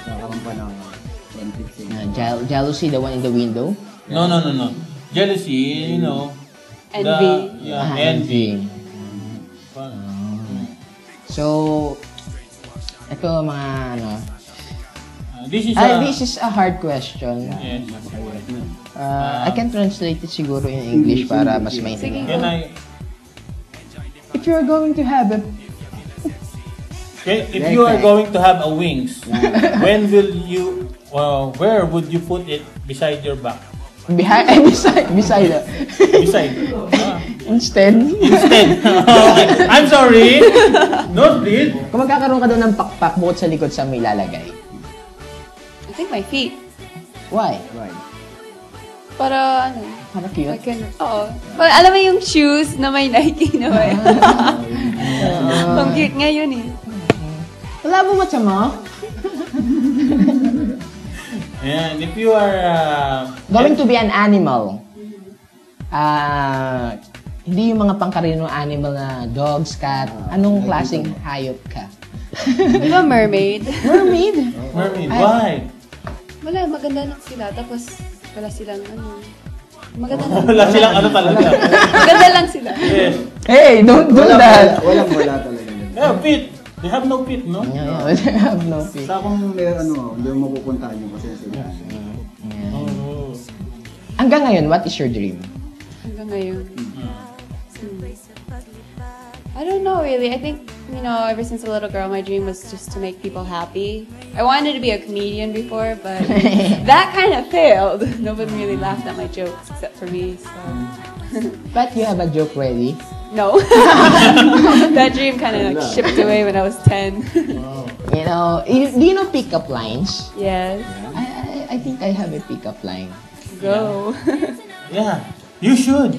[SPEAKER 2] Nakaroon pa ng
[SPEAKER 3] Jealousy, the one in the window?
[SPEAKER 1] No. Jealousy,
[SPEAKER 6] Envy.
[SPEAKER 1] Envy.
[SPEAKER 3] So, ito mga
[SPEAKER 1] This
[SPEAKER 3] is a hard question.
[SPEAKER 1] Yes.
[SPEAKER 3] I can translate it siguro in English para mas maintindihan. If you are going to have
[SPEAKER 1] a wings, when will you? Where would you put it beside your back?
[SPEAKER 3] beside. Instead.
[SPEAKER 1] Okay. I'm sorry. Nosebleed.
[SPEAKER 3] Kung magkakaroon ka doon ng pakpak bukod sa likod, saan mo ilalagay?
[SPEAKER 6] I think my feet.
[SPEAKER 3] Why?
[SPEAKER 6] Para
[SPEAKER 3] Para cute.
[SPEAKER 6] Oo. Para alam mo yung shoes na may Nike na may. Ang cute nga yun eh.
[SPEAKER 3] Wala mo matcha mo?
[SPEAKER 1] And if you are
[SPEAKER 3] Going to be an animal. Hindi yung mga pangkarinong animal na dogs, cat. Anong klaseng hayop ka?
[SPEAKER 6] Di ba mermaid?
[SPEAKER 3] Mermaid?
[SPEAKER 1] mermaid, why?
[SPEAKER 6] Wala, maganda na sila. Tapos wala silang maganda lang.
[SPEAKER 1] Wala silang talaga.
[SPEAKER 6] Maganda lang sila.
[SPEAKER 1] Yes.
[SPEAKER 3] Hey, don't do that!
[SPEAKER 2] Wala talaga.
[SPEAKER 1] Yeah, feet. They have no feet, no?
[SPEAKER 3] Yeah, they have no feet.
[SPEAKER 2] Sa kung may hindi mo mapupuntahan yung kasi sila.
[SPEAKER 3] Hanggang ngayon, what is your dream?
[SPEAKER 6] Hanggang ngayon. I don't know really. I think, ever since a little girl, my dream was just to make people happy. I wanted to be a comedian before, but that kind of failed. Nobody really laughed at my jokes except for me, so.
[SPEAKER 3] But you have a joke ready?
[SPEAKER 6] No. That dream kind of shipped away when I was 10.
[SPEAKER 3] Do you know pick-up lines?
[SPEAKER 6] Yes.
[SPEAKER 3] I think I have a pick-up line.
[SPEAKER 6] Go.
[SPEAKER 1] Yeah, you should.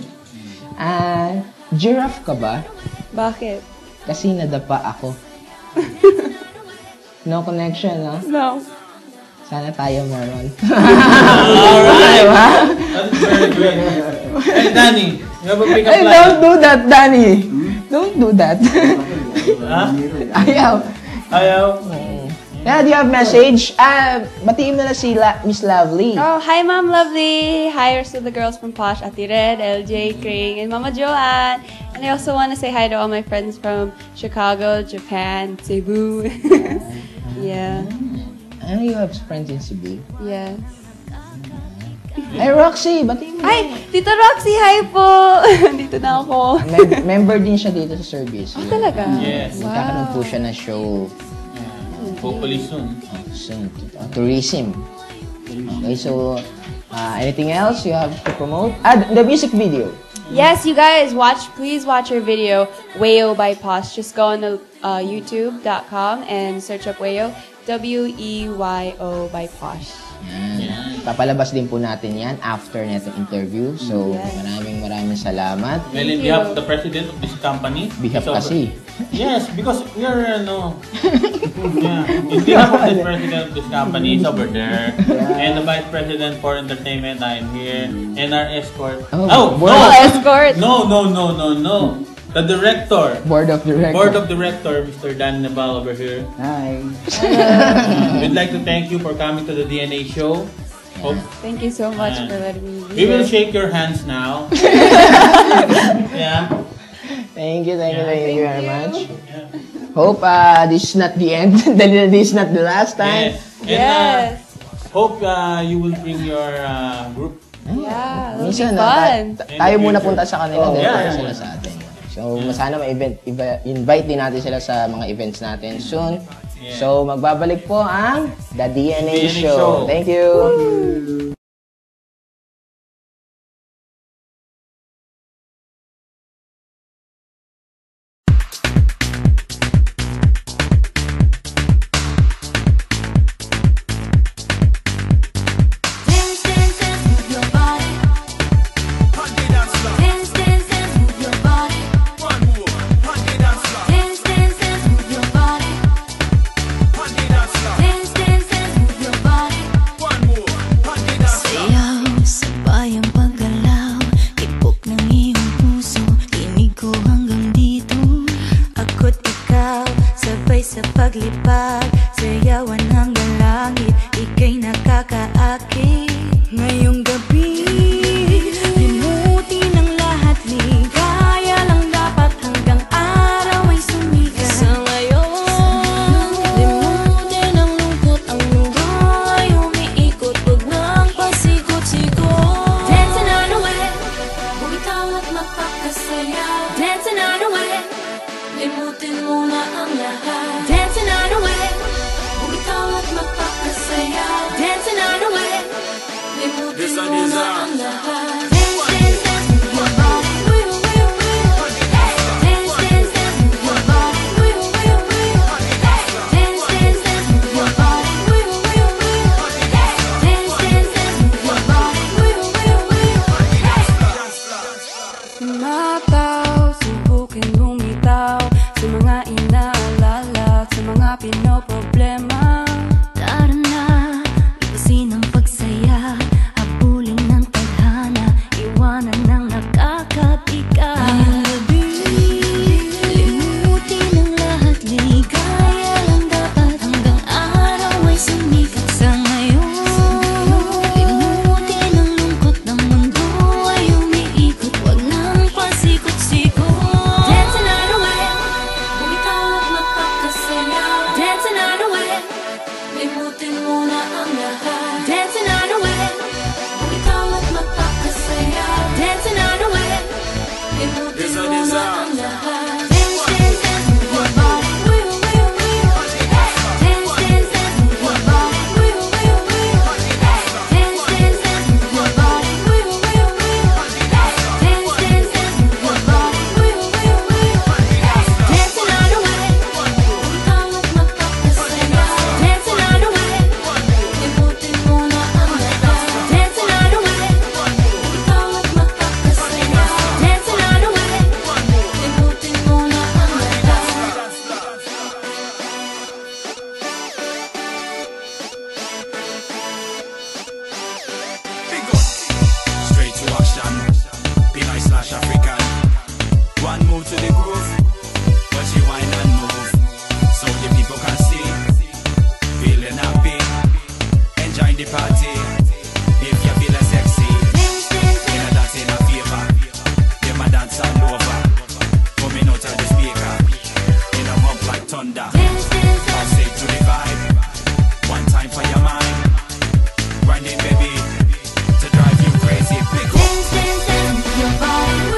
[SPEAKER 3] Giraffe ka ba?
[SPEAKER 6] Bakit?
[SPEAKER 3] Kasi nadapa ako. No connection, no?
[SPEAKER 6] No.
[SPEAKER 3] Sana tayo meron.
[SPEAKER 1] Alright. That's very good. Hey, Danny, you have a pick-up
[SPEAKER 3] Hey,
[SPEAKER 1] line.
[SPEAKER 3] don't do that, Danny! Don't do that.
[SPEAKER 1] Huh?
[SPEAKER 3] Ayaw. Yeah, do you have message? Batiin mo na si Miss Lovely.
[SPEAKER 6] Oh, hi Mom Lovely. Hi also the girls from Posh, Ati Red, LJ, Kring, and Mama Joanne. And I also want to say hi to all my friends from Chicago, Japan, Cebu. Yeah.
[SPEAKER 3] I know you have friends in Cebu.
[SPEAKER 6] Yes.
[SPEAKER 3] Hey, Roxy, batiin mo na.
[SPEAKER 6] Hi, Tita Roxy, hi po. Dito Nandito na ako.
[SPEAKER 3] Member din siya dito sa service.
[SPEAKER 6] Talaga?
[SPEAKER 1] Yes.
[SPEAKER 3] Magkakaroon po siya ng show
[SPEAKER 1] Hopefully soon.
[SPEAKER 3] soon. Tourism. Okay, so anything else you have to promote? The music video.
[SPEAKER 6] Yes, you guys, please watch our video, Wayo by Posh. Just go on to youtube.com and search up Wayo, W-E-Y-O by Posh.
[SPEAKER 3] Yan. Papalabas din po natin yan after netong interview. So, maraming salamat.
[SPEAKER 1] Well, in behalf of the president of this company.
[SPEAKER 3] Behalf kasi.
[SPEAKER 1] Yes, because we are, yeah. In behalf of the president of this company, is over there. And the vice president for entertainment, I'm here. And our escort.
[SPEAKER 6] Escort.
[SPEAKER 1] No. The director.
[SPEAKER 3] Board of
[SPEAKER 1] Director, Mr. Dan Naval over here.
[SPEAKER 2] Hi.
[SPEAKER 1] We'd like to thank you for coming to the DNA show. Hope
[SPEAKER 6] Thank you so much for letting me
[SPEAKER 1] we
[SPEAKER 6] be
[SPEAKER 1] will
[SPEAKER 6] here.
[SPEAKER 1] shake your hands now. Yeah.
[SPEAKER 3] Thank you very much. Hope this is not the end. This is not the last time.
[SPEAKER 1] Yes. And
[SPEAKER 6] Yes.
[SPEAKER 1] hope you will bring your group.
[SPEAKER 6] Yeah, it'll be
[SPEAKER 3] Minsan,
[SPEAKER 6] fun.
[SPEAKER 3] tayo muna punta sa kanila, then
[SPEAKER 1] yeah.
[SPEAKER 3] sila sa atin. So, sana ma-invite din natin sila sa mga events natin soon.
[SPEAKER 1] Yeah.
[SPEAKER 3] So, magbabalik po ang The DNA,
[SPEAKER 1] DNA
[SPEAKER 3] Show.
[SPEAKER 1] Show.
[SPEAKER 3] Thank you.
[SPEAKER 7] Dance, dance, dance, move your body. Dance, dance, dance, move your body. Dance, dance, dance, move your body. Dance, dance, dance, move your body. Sayaw, sabay ang paggalaw. Tipok ng iyong puso, tinig ko hanggang dito. Ako't ikaw, sabay sa paglipad. Sayawan hanggang langit, ika'y nakakaakit. Ngayong gabi, limutin ang lahat. Ligaya lang dapat hanggang araw ay sumikat. Sa ngayon, limutin ang lungkot. Ang mundo ay umiikot, huwag nang pasikot-sikot. Dancing on the way, bumitaw at magpakasaya. Dancing on the way, limutin mo na ang lahat. Dancing on the way, bumitaw at magpakasaya. Dancing on the way, limutin mo na ang lahat. Dance, dance, dance, move your body. Dance, dance, dance, move your body. Dance, dance, dance, move your body. Dance, dance, dance, move your body. Mataw, subukin bumitaw sa mga inaalala, sa mga pinoproblema. Tara na, ipusin ang pagsaya, habulin ng tadhana, iwanan ng nakakatika. Ngayong gabi, limutin ang lahat, ligaya lang dapat hanggang araw ay sumikat. Sa ngayon, limutin ang lungkot ng mundo ay umiikot, huwag nang pasikot-sikot. Dancing on the way, bumitaw at magpakasaya. Dancing on the way, limutin mo na ang lahat. Dancing on the way, bumitaw at magpakasaya. Dancing on the way, limutin mo na ang lahat. Dance, dance, dance, move your body. Dance, dance, dance, move your body. Dance, dance, dance, move your body. Dance, dance, dance, move your body. Dancing on the way, bumitaw at magpakasaya. Dancing on the way, limutin mo na ang lahat. Dancing on the way, bumitaw at magpakasaya. Dancing on the way, limutin mo na ang lahat.
[SPEAKER 5] Straight to action, Pinay/African. One move to the groove, but you whine and move, so the people can see. Feeling happy, enjoying the party. If you feeling sexy, in a dance in a favor, them a dance all over. Coming out of the speaker, in a pump like thunder.
[SPEAKER 7] Dance, dance, dance.
[SPEAKER 5] I'll say to the vibe, one time for your mind. Grinding baby, to drive you crazy. Pick up.
[SPEAKER 7] Dance, dance, dance, move your body.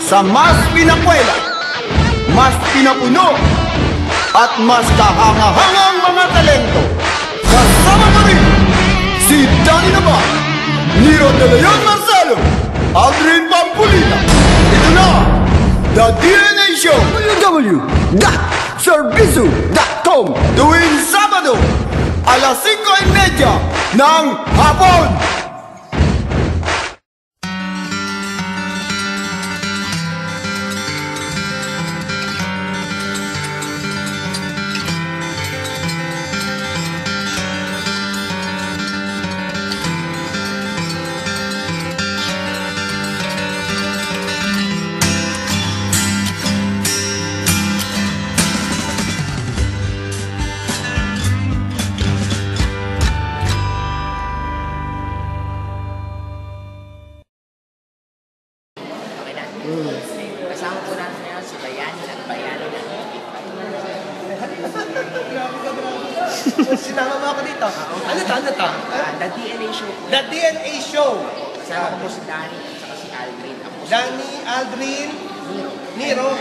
[SPEAKER 2] sa mas pinakwela, mas pinapuno, at mas kahangahangang mga talento. Kasama mo rin si Danny Navarro, Nero De Leon Marcelo, Aldrin Pampulina. Ito na, The DNA Show, www.servisu.com, tuwing Sabado, alas 5:30 ng hapon.
[SPEAKER 3] Kasama po natin ngayon si Bayani at Bayani na.
[SPEAKER 8] Sinama mo ako dito. Ano to?
[SPEAKER 3] The DNA Show po.
[SPEAKER 8] The DNA Show.
[SPEAKER 3] Kasama ko po si Danny at saka si Aldrin.
[SPEAKER 8] Danny, Aldrin, Nero.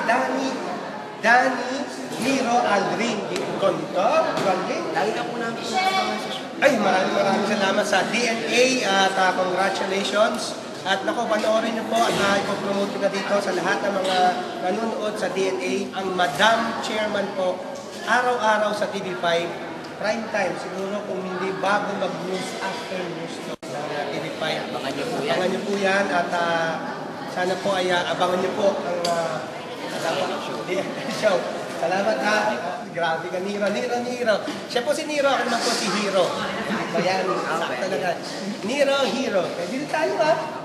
[SPEAKER 8] Danny, Nero, Aldrin. Ganito, Aldrin.
[SPEAKER 3] Lagi na po namin sa show.
[SPEAKER 8] Ay, maraming salamat sa DNA at congratulations. At naku, panoorin niyo po at ipopromote ko na dito sa lahat ng mga nanonood sa DNA. Ang Madam Chairman po, araw-araw sa TV5, prime time, siguro kung hindi bago mag-news, after news to sa TV5.
[SPEAKER 3] Abangan niyo po yan.
[SPEAKER 8] Abangan niyo po yan at sana po ay abangan niyo po ang DNA Show. Salamat ha. Grabe ka, Nero. Siya po si Nero, ako naman po si Hero. Ayan, sakto talaga. Nero, Hero. Kaya dito tayo ha.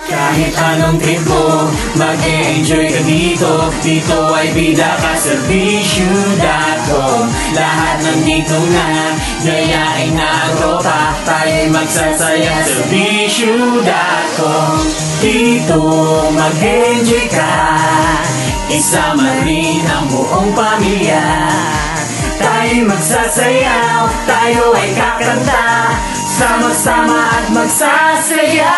[SPEAKER 5] Kahit anong trip mo, mag-e-enjoy ka dito. Dito ay bida ka, Servisu.com. Lahat nandito na, gayain na ang tropa. Tayo'y magsasaya, Servisu.com. Dito mag-enjoy ka, isama rin ang buong pamilya. Tayo'y magsasayaw, tayo ay kakanta, sama-sama at magsasaya.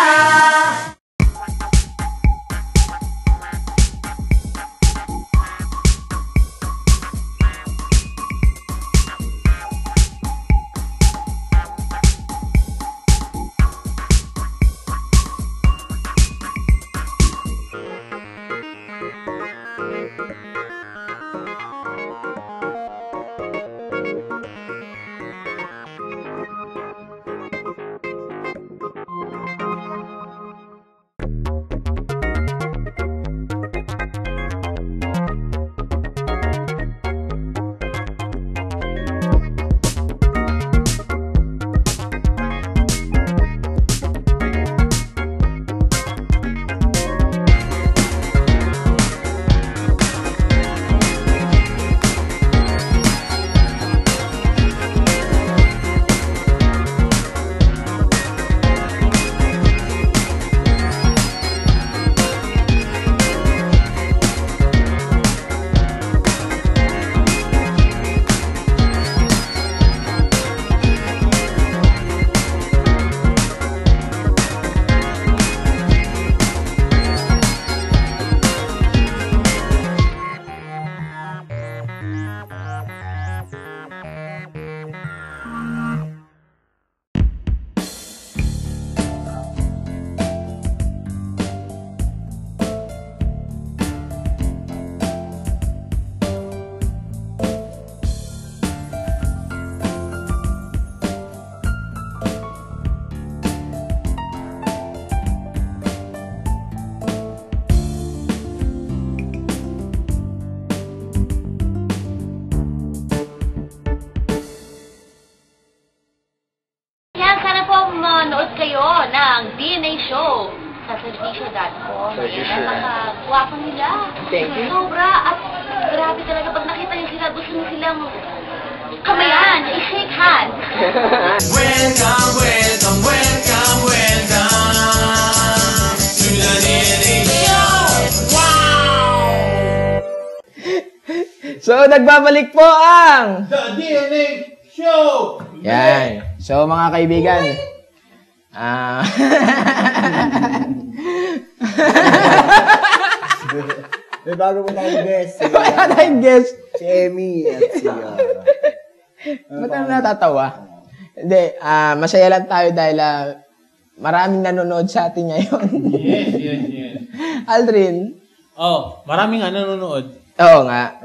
[SPEAKER 9] manood kayo ng DNA Show sa Servisu.com. Napaka-guwapo nila.
[SPEAKER 3] Thank you.
[SPEAKER 9] Sobra. At grabe talaga. Pag nakita niyo sila, gusto niyo silang kamayan, i-shake hand.
[SPEAKER 5] Welcome, welcome, welcome, welcome to the DNA Show. Wow!
[SPEAKER 3] So, nagbabalik po ang
[SPEAKER 1] The DNA Show!
[SPEAKER 3] Yan. So, mga kaibigan,
[SPEAKER 10] May bago mo tayong guest. Si Emmy at si...
[SPEAKER 3] Ba't naman natatawa? Hindi, masaya lang tayo dahil maraming nanonood sa atin ngayon.
[SPEAKER 1] Yes.
[SPEAKER 3] Aldrin?
[SPEAKER 1] Maraming nanonood.
[SPEAKER 3] Oo nga.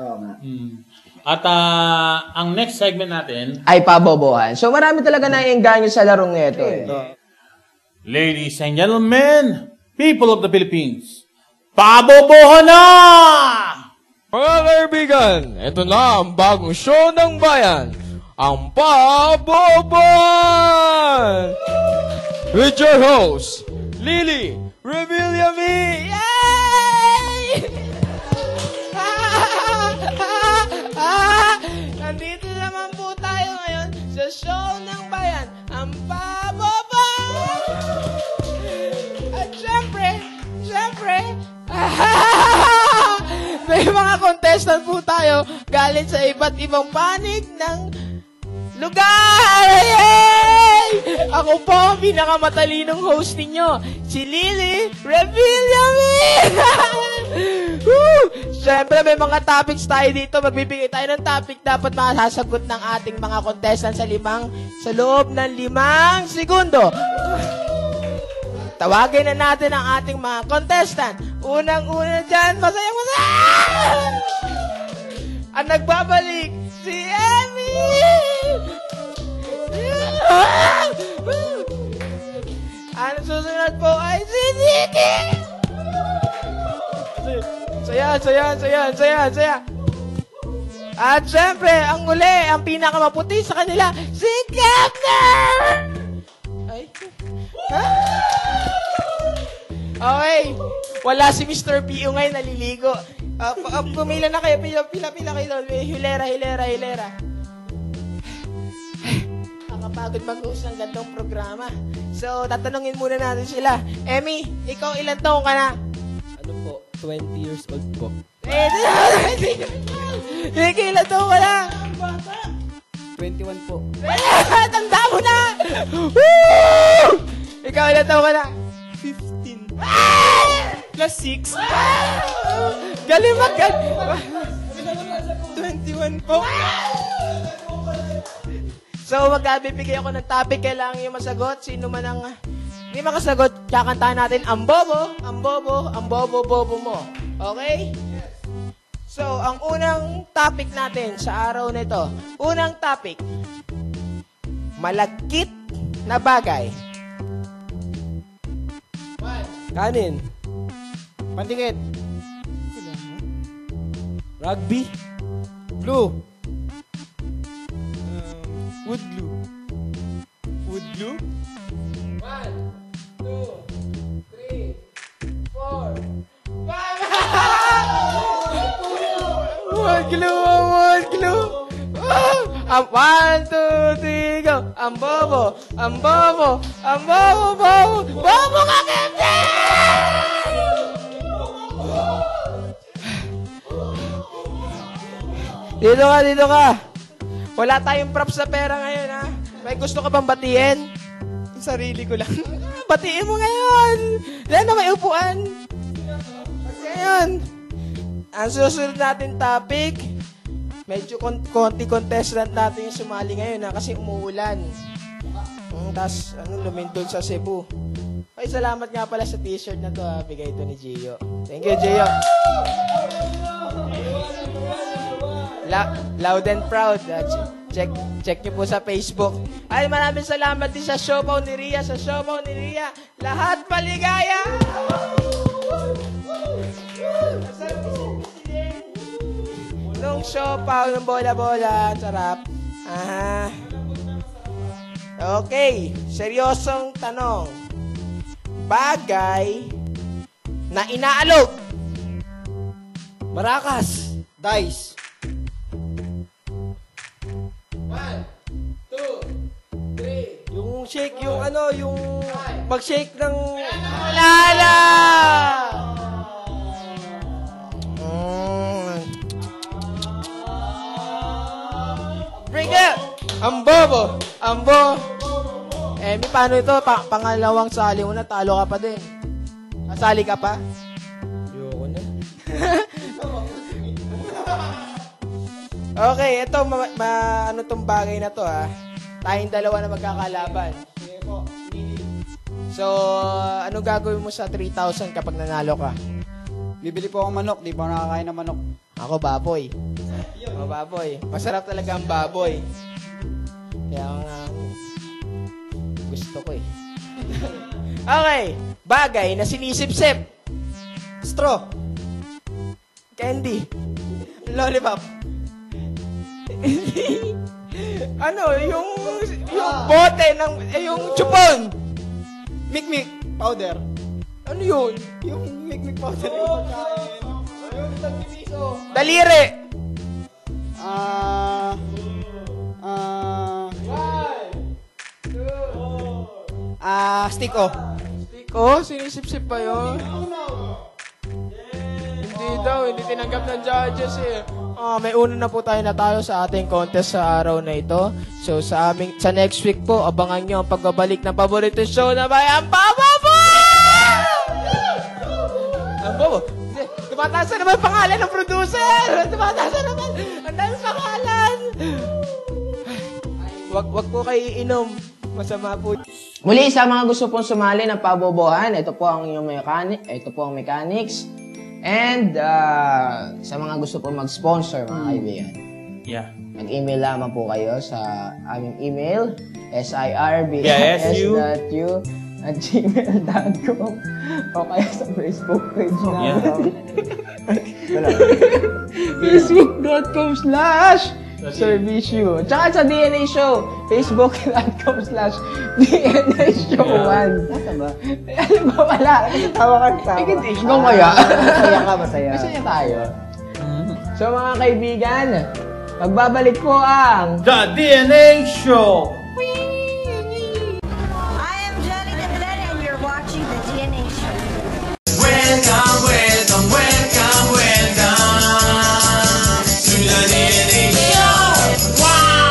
[SPEAKER 1] At ang next segment natin
[SPEAKER 3] ay pabobohan. So marami talaga naiengganyo sa larong nito.
[SPEAKER 1] Ladies and gentlemen, people of the Philippines, pabobohan na!
[SPEAKER 11] Mga kaibigan, ito na ang bagong show ng bayan, ang Pabobohan! With your host, Lily Revillame! Yay! Nandito naman po tayo ngayon sa show ng bayan, ang Pabobohan! At syempre, may mga contestant po tayo galing sa iba't ibang panig ng lugar! Yay! Ako po ang pinakamatalinong host ninyo, si Lily Revillame! Siyempre, may mga topics tayo dito. Magbibigay tayo ng topic dapat masasagot ng ating mga contestant sa loob ng 5 segundo. Tawagin na natin ang ating mga contestant. Unang-una dyan, masayang ang nagbabalik, si Emmy! Ang susunod po ay si Nikki! Saya. At syempre, ang uli, ang pinakamaputi sa kanila, si Kepner! Ay. Okay. Wala si Mr. P.O. ngayon, naliligo. Pumila na kayo. Pila kayo. Hilera. Nakapagod mag-host ng gantong programa. So, tatanungin muna natin sila. Emmy, ikaw ilang taong ka na?
[SPEAKER 12] Ano po? 20 years old po.
[SPEAKER 3] Nikki, ilang taong ka na?
[SPEAKER 12] 21 po.
[SPEAKER 3] Tanda mo na! Woo! Ikaw ilang taong ka na?
[SPEAKER 12] 15.
[SPEAKER 3] Plus 6. Galing magkat.
[SPEAKER 12] 21 po.
[SPEAKER 3] So, magbibigay ako ng topic. Kailangan yung masagot. Sino man ang hindi makasagot, kakantahan natin ang bobo mo. Okay? So, ang unang topic natin sa araw na ito. Unang topic. Malagkit na bagay.
[SPEAKER 12] Kanin.
[SPEAKER 3] Pandikit.
[SPEAKER 12] Rugby.
[SPEAKER 3] Blue.
[SPEAKER 12] Wood glue. Wood glue?
[SPEAKER 3] 1, 2, 3, 4, 5. Wood glue. 1, 2, 3, go. Ang bobo. Bobo ka, Captain! Dito ka. Wala tayong props sa pera ngayon, ha? May gusto ka bang batiin? Yung sarili ko lang. Batiin mo ngayon. Yan na may upuan. Ngayon. Ang susunod natin topic, medyo konti contestant natin yung sumali ngayon, ha? Kasi umuulan. Tapos, lumindol sa Cebu. Ay, salamat nga pala sa t-shirt na to, ha? Bigay ito ni Gio. Thank you, Gio. Loud and proud. Check nyo po sa Facebook. Ay, maraming salamat din sa Siopaw ni Ria. Lahat paligaya! Nung siopaw, ng bola-bola. Sarap. Aha. Okay. Seryosong tanong. Bagay na inaalog.
[SPEAKER 10] Maracas. Dice.
[SPEAKER 3] 1, 2, 3.
[SPEAKER 10] Yung shake, yung mag-shake ng...
[SPEAKER 3] Lala! Bring it! Ang bobo!
[SPEAKER 11] paano ito? Pangalawang sali mo na, talo ka pa din. Sali ka pa? Ayoko na. Okay, ito, ano tong bagay na to, ha? Tayong dalawa na magkakalaban. So, ano gagawin mo sa 3,000 kapag nanalo ka?
[SPEAKER 13] Bibili po akong manok, di pa ako nakakain ng manok.
[SPEAKER 11] Ako, baboy. Ako, baboy. Masarap talaga ang baboy. Kaya nga, gusto ko eh. Okay, bagay na sinisip-sip.
[SPEAKER 13] Straw.
[SPEAKER 11] Candy. Lollipop. Ano, yung bote ng, yung chupon.
[SPEAKER 13] Mikmik powder.
[SPEAKER 11] Ano yun?
[SPEAKER 13] Yung mikmik powder yung pagkain.
[SPEAKER 11] Daliri.
[SPEAKER 13] Stick-o.
[SPEAKER 11] Stick-o? Sinisip-sip pa yun? Hindi daw, hindi tinanggap ng judges eh. May una na po tayo natalo sa ating contest sa araw na ito. So sa next week po, abangan nyo ang pagbabalik ng paborito show na may ang Pababo! Ang Bobo? Tumatasan naman pangalan ng producer! Tumatasan naman! Ang dami pangalan! Wag po kayo iinom. Masama po.
[SPEAKER 3] Muli, sa mga gusto pong sumali ng pabobohan, ito po ang inyong mechanics. And sa mga gusto po mag-sponsor, mga kaibigan.
[SPEAKER 1] Yeah.
[SPEAKER 3] Mag-email lamang po kayo sa aming email, sirbs.u@gmail.com o kaya sa Facebook page namin. Facebook.com/Servicio. Tsaka sa DNA Show, Facebook.com/DNA Show1.
[SPEAKER 10] Nasa ba?
[SPEAKER 3] Ano ba wala?
[SPEAKER 10] Tawa ka.
[SPEAKER 3] Ikaw kaya?
[SPEAKER 10] Masaya ka, masaya.
[SPEAKER 3] Masaya tayo. So mga kaibigan, magbabalik po ang
[SPEAKER 1] The DNA Show!
[SPEAKER 14] I am Jenny DeBlen and you're watching the DNA Show.
[SPEAKER 5] Welcome, welcome, welcome, welcome to the DNA Show. Wow!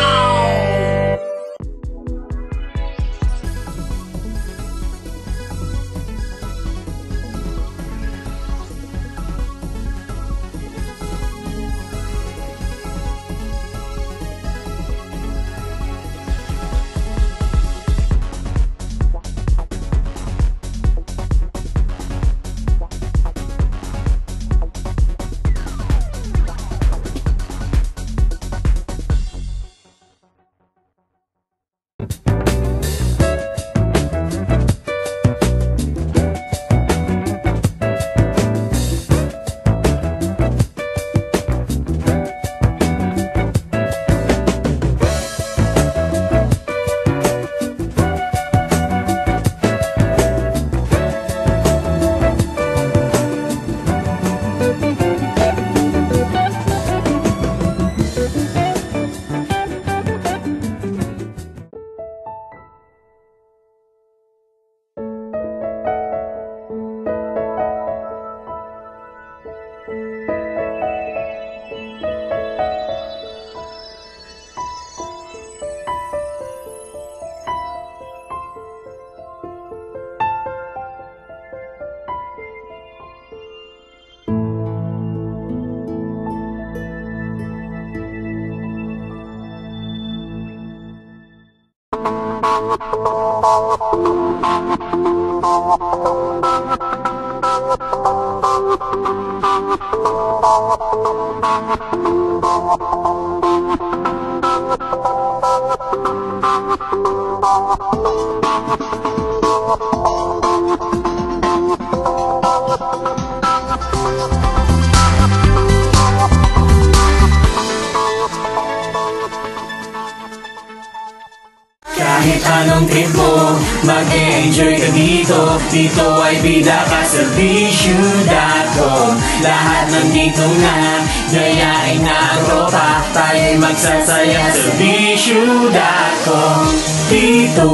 [SPEAKER 15] Kahit anong trip mo, mag-e-enjoy ka dito. Dito ay bida ka sa Bishu.com. Lahat nandito na, gayain na ang tropa. Tayo'y magsasaya sa Bishu.com. Dito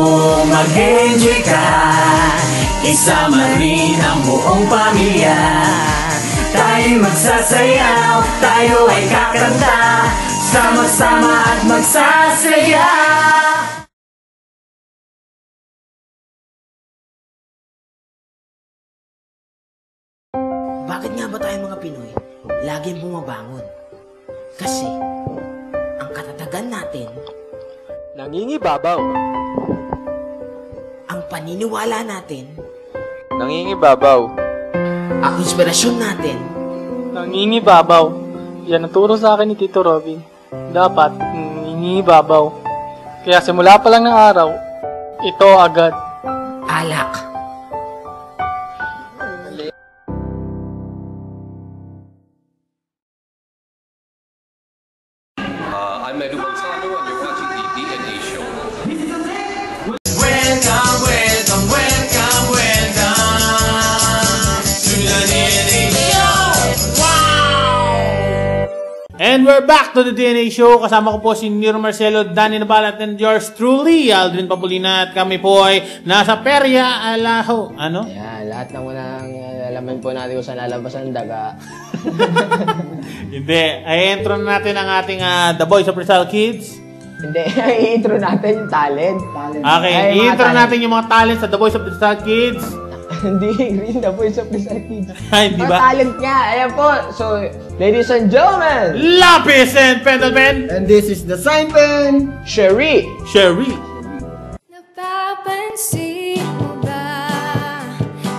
[SPEAKER 15] mag-enjoy ka, isama rin ang buong pamilya. Tayo'y magsasayaw, tayo ay kakanta, sama-sama at magsasaya.
[SPEAKER 16] Bakit nga ba tayo mga Pinoy laging bumabangon? Kasi ang katatagan natin
[SPEAKER 12] nangingibabaw.
[SPEAKER 16] Ang paniniwala natin
[SPEAKER 12] Nangingibabaw.
[SPEAKER 16] ang inspirasyon natin
[SPEAKER 17] Nangingibabaw. Yan ang turo sa akin ni Tito Robin. Dapat nangingibabaw. Kaya simula pa lang ng araw, ito agad.
[SPEAKER 16] alak.
[SPEAKER 18] I'm Edu Manzano and you're watching the DNA Show.
[SPEAKER 15] Welcome, welcome, welcome, welcome to the DNA Show! Wow!
[SPEAKER 1] And we're back to the DNA Show. Kasama ko po si Nero Marcelo, Danny Nabalat, and yours truly, Aldrin Papulina. At kami po ay nasa Perya, Alaho. Ano?
[SPEAKER 3] Ayan, lahat ng unang alaman po natin kung saan lalabas ang daga.
[SPEAKER 1] Hindi. Ay, intro na natin ang ating The Voice of Rizal Kids.
[SPEAKER 3] Hindi, i-intro natin yung talent.
[SPEAKER 1] Okay, i-intro natin yung mga talent sa The Voice of Rizal Kids.
[SPEAKER 3] Hindi, rin The Voice of Rizal Kids.
[SPEAKER 1] Ay, di ba?
[SPEAKER 3] Mga talent nga. Ayan po. So, ladies and gentlemen.
[SPEAKER 1] Lapis and Pentel Pen.
[SPEAKER 10] And this is the sign pen.
[SPEAKER 3] Sherry.
[SPEAKER 1] Sherry.
[SPEAKER 7] Napapansin mo ba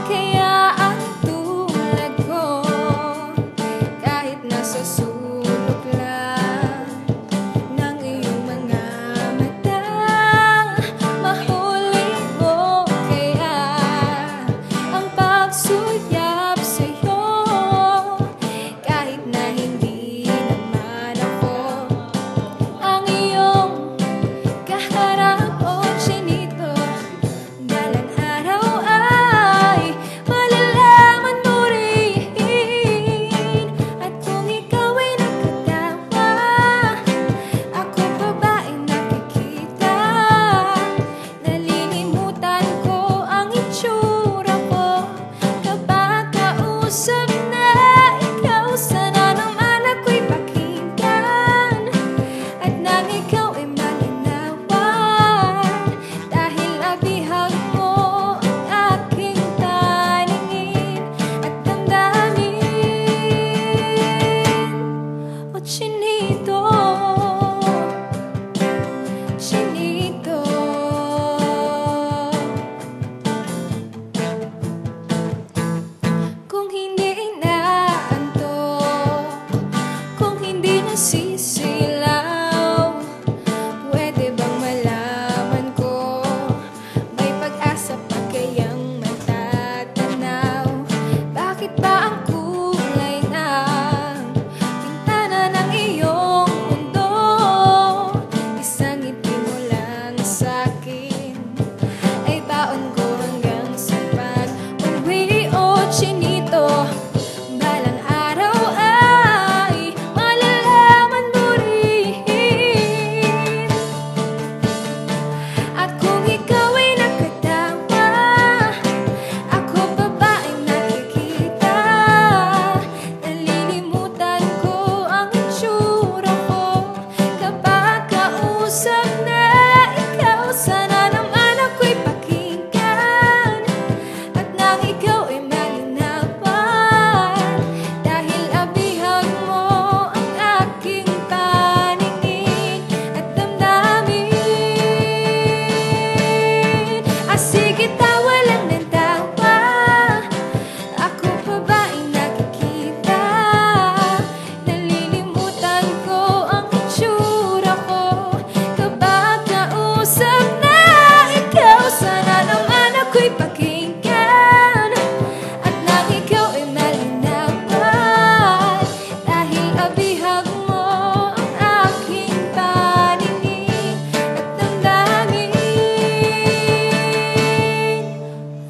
[SPEAKER 7] kaya ang tulad ko kahit nasa sulok lang ng iyong mga mata mahuli mo kaya ang pagsuyap sa'yo kahit na hindi naman ako ang iyong kaharap o chinito. Dalang araw ay malalaman mo rin at kung ikaw ay nakatawa ako pa ba ay nakikita nalilimutan ko ang itsura ko kapag kausap na ikaw sana naman ako'y pakinggan at nang ikaw ay malinawan dahil nabihag mo ang aking paningin at damdamin o chinito, chinito. Kung hindi inaantok, kung hindi nasisilaw, pwede bang malaman ko may pag-asa pa kayang matatanaw? Bakit ba ang kulay ng bintana ng iyong mundo isang ngiti mo lang sa'kin ay baon ko hanggang sa pag-uwi o chinito? Balang araw ay malalaman mo rin at kung ikaw ay nakatawa ako pa ba ay nakikita nalilimutan ko ang itsura ko kapag kausap na ikaw sana naman ako'y pakinggan at nang ikaw ay malinawan dahil abihag mo ang aking paningin at damdamin. Sige tawa lang ng tawa ako pa ba ay nakikita nalilimutan ko ang itsura ko kapag kausap na ikaw sana naman ako'y pakinggan at nang ikaw ay malinawan dahil abihag mo ang aking paningin at damdamin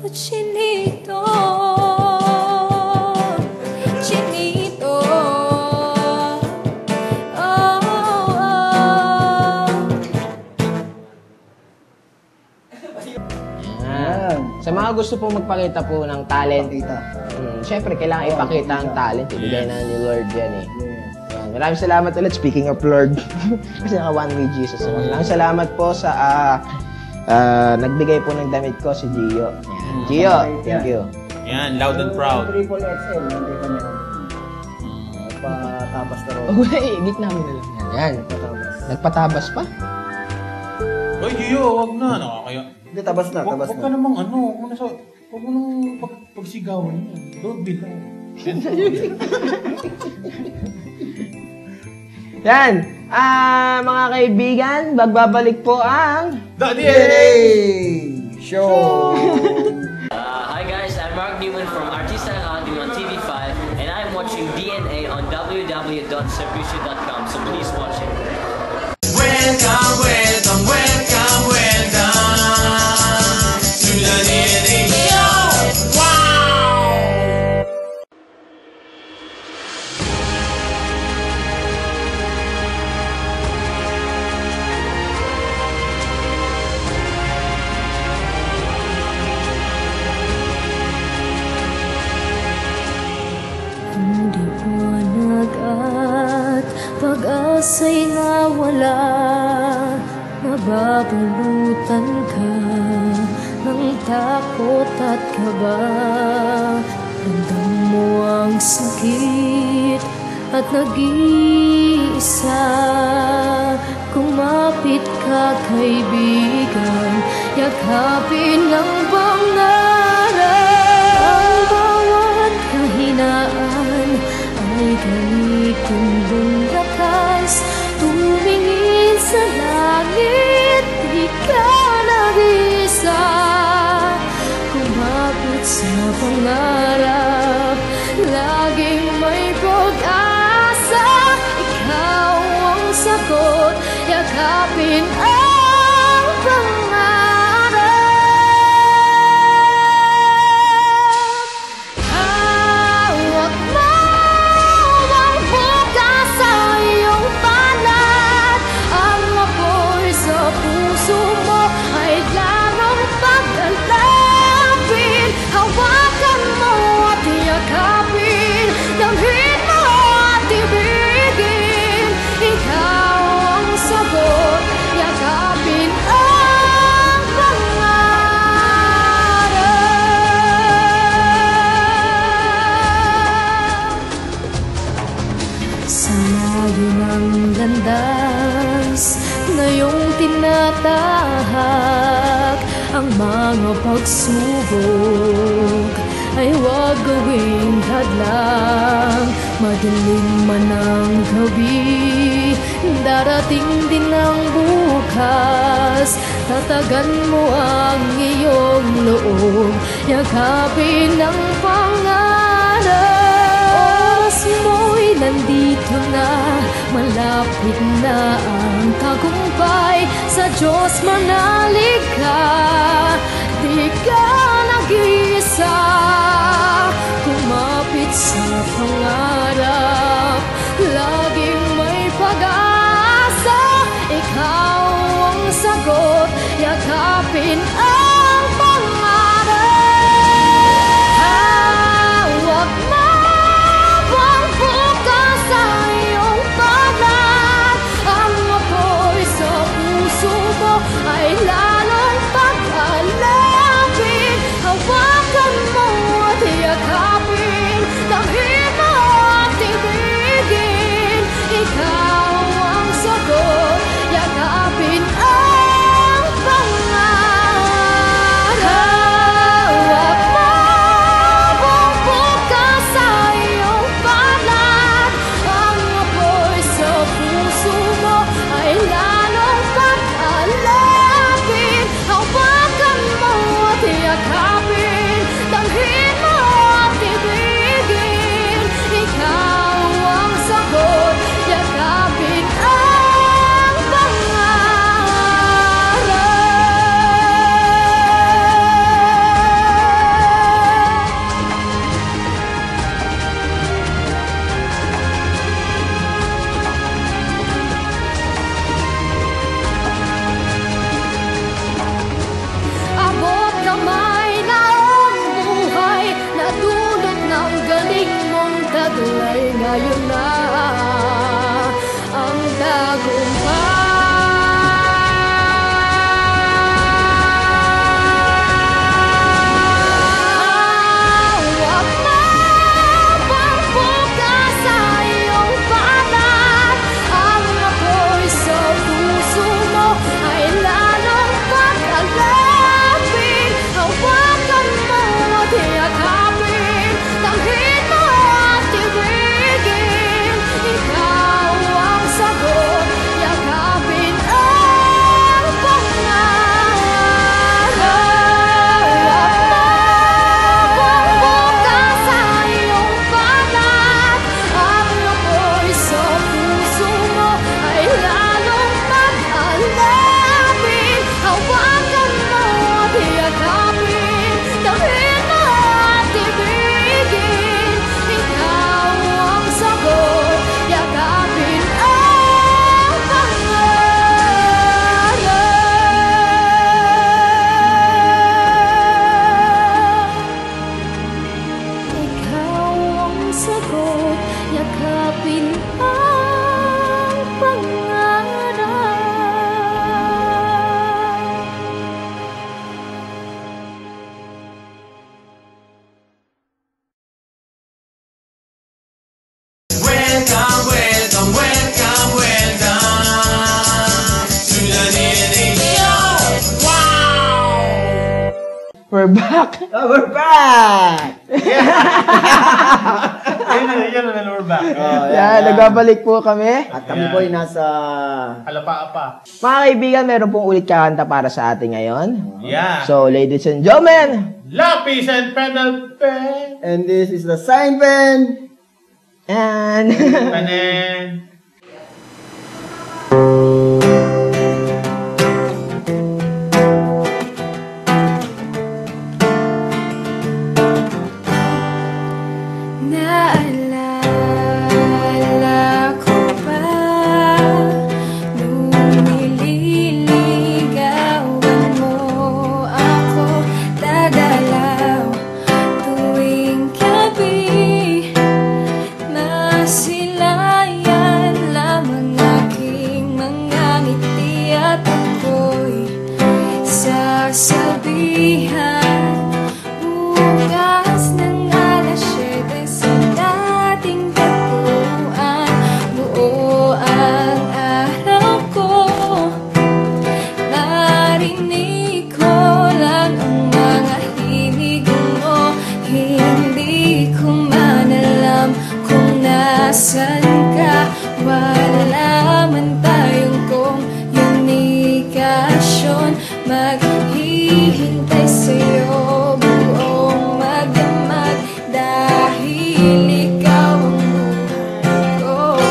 [SPEAKER 7] o chinito, chinito.
[SPEAKER 3] Ayan. Sa mga gusto po magpakita po ng talent, syempre kailangan ipakita ang talent. Ibigay na ni Lord yan eh. Ayan. Maraming salamat ulit. Speaking of Lord, kasi naka one way Jesus. Maraming salamat po sa nagbigay po ng damit ko, si Gio. Ayan. Gio, thank you.
[SPEAKER 1] Yan, loud and proud.
[SPEAKER 10] Triple XL, hindi pa niya. Nagpatabas na ron.
[SPEAKER 3] Okay, gitna mo na lang yan. Yan. Nagpatabas pa?
[SPEAKER 1] Oy, Gio, wag na. Nakakaya.
[SPEAKER 10] Hindi, tabas na, tabas na.
[SPEAKER 1] Wag ka namang ano, wag mo nang pagsigawan yan. Don't be loud.
[SPEAKER 3] Yan. Mga kaibigan, magbabalik po ang
[SPEAKER 1] The DNA
[SPEAKER 10] Show!
[SPEAKER 19] Hi guys, I'm Mark Newman from Artista Radio on TV5 and I'm watching DNA on www.servisio.com, so please watch it.
[SPEAKER 15] Welcome, welcome, welcome, welcome to the DNA Show! Wow!
[SPEAKER 7] Liwanag at pag-asa'y nawala, nababalutan ka ng takot at kaba. Ramdam mo ang sakit at nag-iisa. Kumapit ka, kaibigan, yakapin ang pangarap. Ang bawat kahinaan ay gamitin mong lakas. Tumingin sa langit, di ka nag-isa. Kumapit sa pangarap, laging may pag-asa. Ikaw ang sagot, yakapin ang pangarap. Hawak mo ang bukas sa iyong panat. Ang apoy sa puso mo ay lalong pag-alapin. Hawakan mo at yakapin, damhin mo at ibigin. Ikaw ang sagot, yakapin ang pangarap. Sa layo ng landas na iyong tinatahak, ang mga pagsubok ay huwag gawing hadlang. Madilim man ang gabi, darating din ang bukas. Tatagan mo ang iyong loob, yakapin ang pangarap. Oras mo'y nandito na, malapit na ang tagumpay. Sa Diyos manalig ka, di ka nag-iisa. Kumapit sa pangarap, laging may pag-asa. Ikaw ang sagot, yakapin ang pangarap. Hawak mo ang bukas sa iyong panat. Ang apoy sa puso mo ay lalong pag-alapin. Hawakan mo ko yakapin ang pangarap.
[SPEAKER 15] Welcome, welcome, welcome, welcome to the DNA Show. Wow!
[SPEAKER 3] We're back!
[SPEAKER 10] Oh, we're back!
[SPEAKER 1] Yun na, we're back.
[SPEAKER 3] Nagbabalik po kami.
[SPEAKER 10] At kami po ay nasa...
[SPEAKER 1] Alapa-apa.
[SPEAKER 3] Mga kaibigan, meron pong ulit kakanta para sa atin ngayon.
[SPEAKER 1] Yeah.
[SPEAKER 3] So, ladies and gentlemen,
[SPEAKER 1] Lapis and pedal pen.
[SPEAKER 10] And this is the sign pen.
[SPEAKER 3] And...
[SPEAKER 1] Panen.
[SPEAKER 7] Naalala ko pa nung nililigawan mo ako, dadalaw tuwing gabi. Masilayan lamang aking mga ngiti at ako'y sasabihan bukas ng alas 7 sa dating tagpuan. Buo ang araw ko, narinig ko lang ang mga himig mo. Hindi ko man alam kung nasan ka. Wala man tayong komunikasyon. Maghihintay sa'yo buong magdamag dahil ikaw ang buhay ko.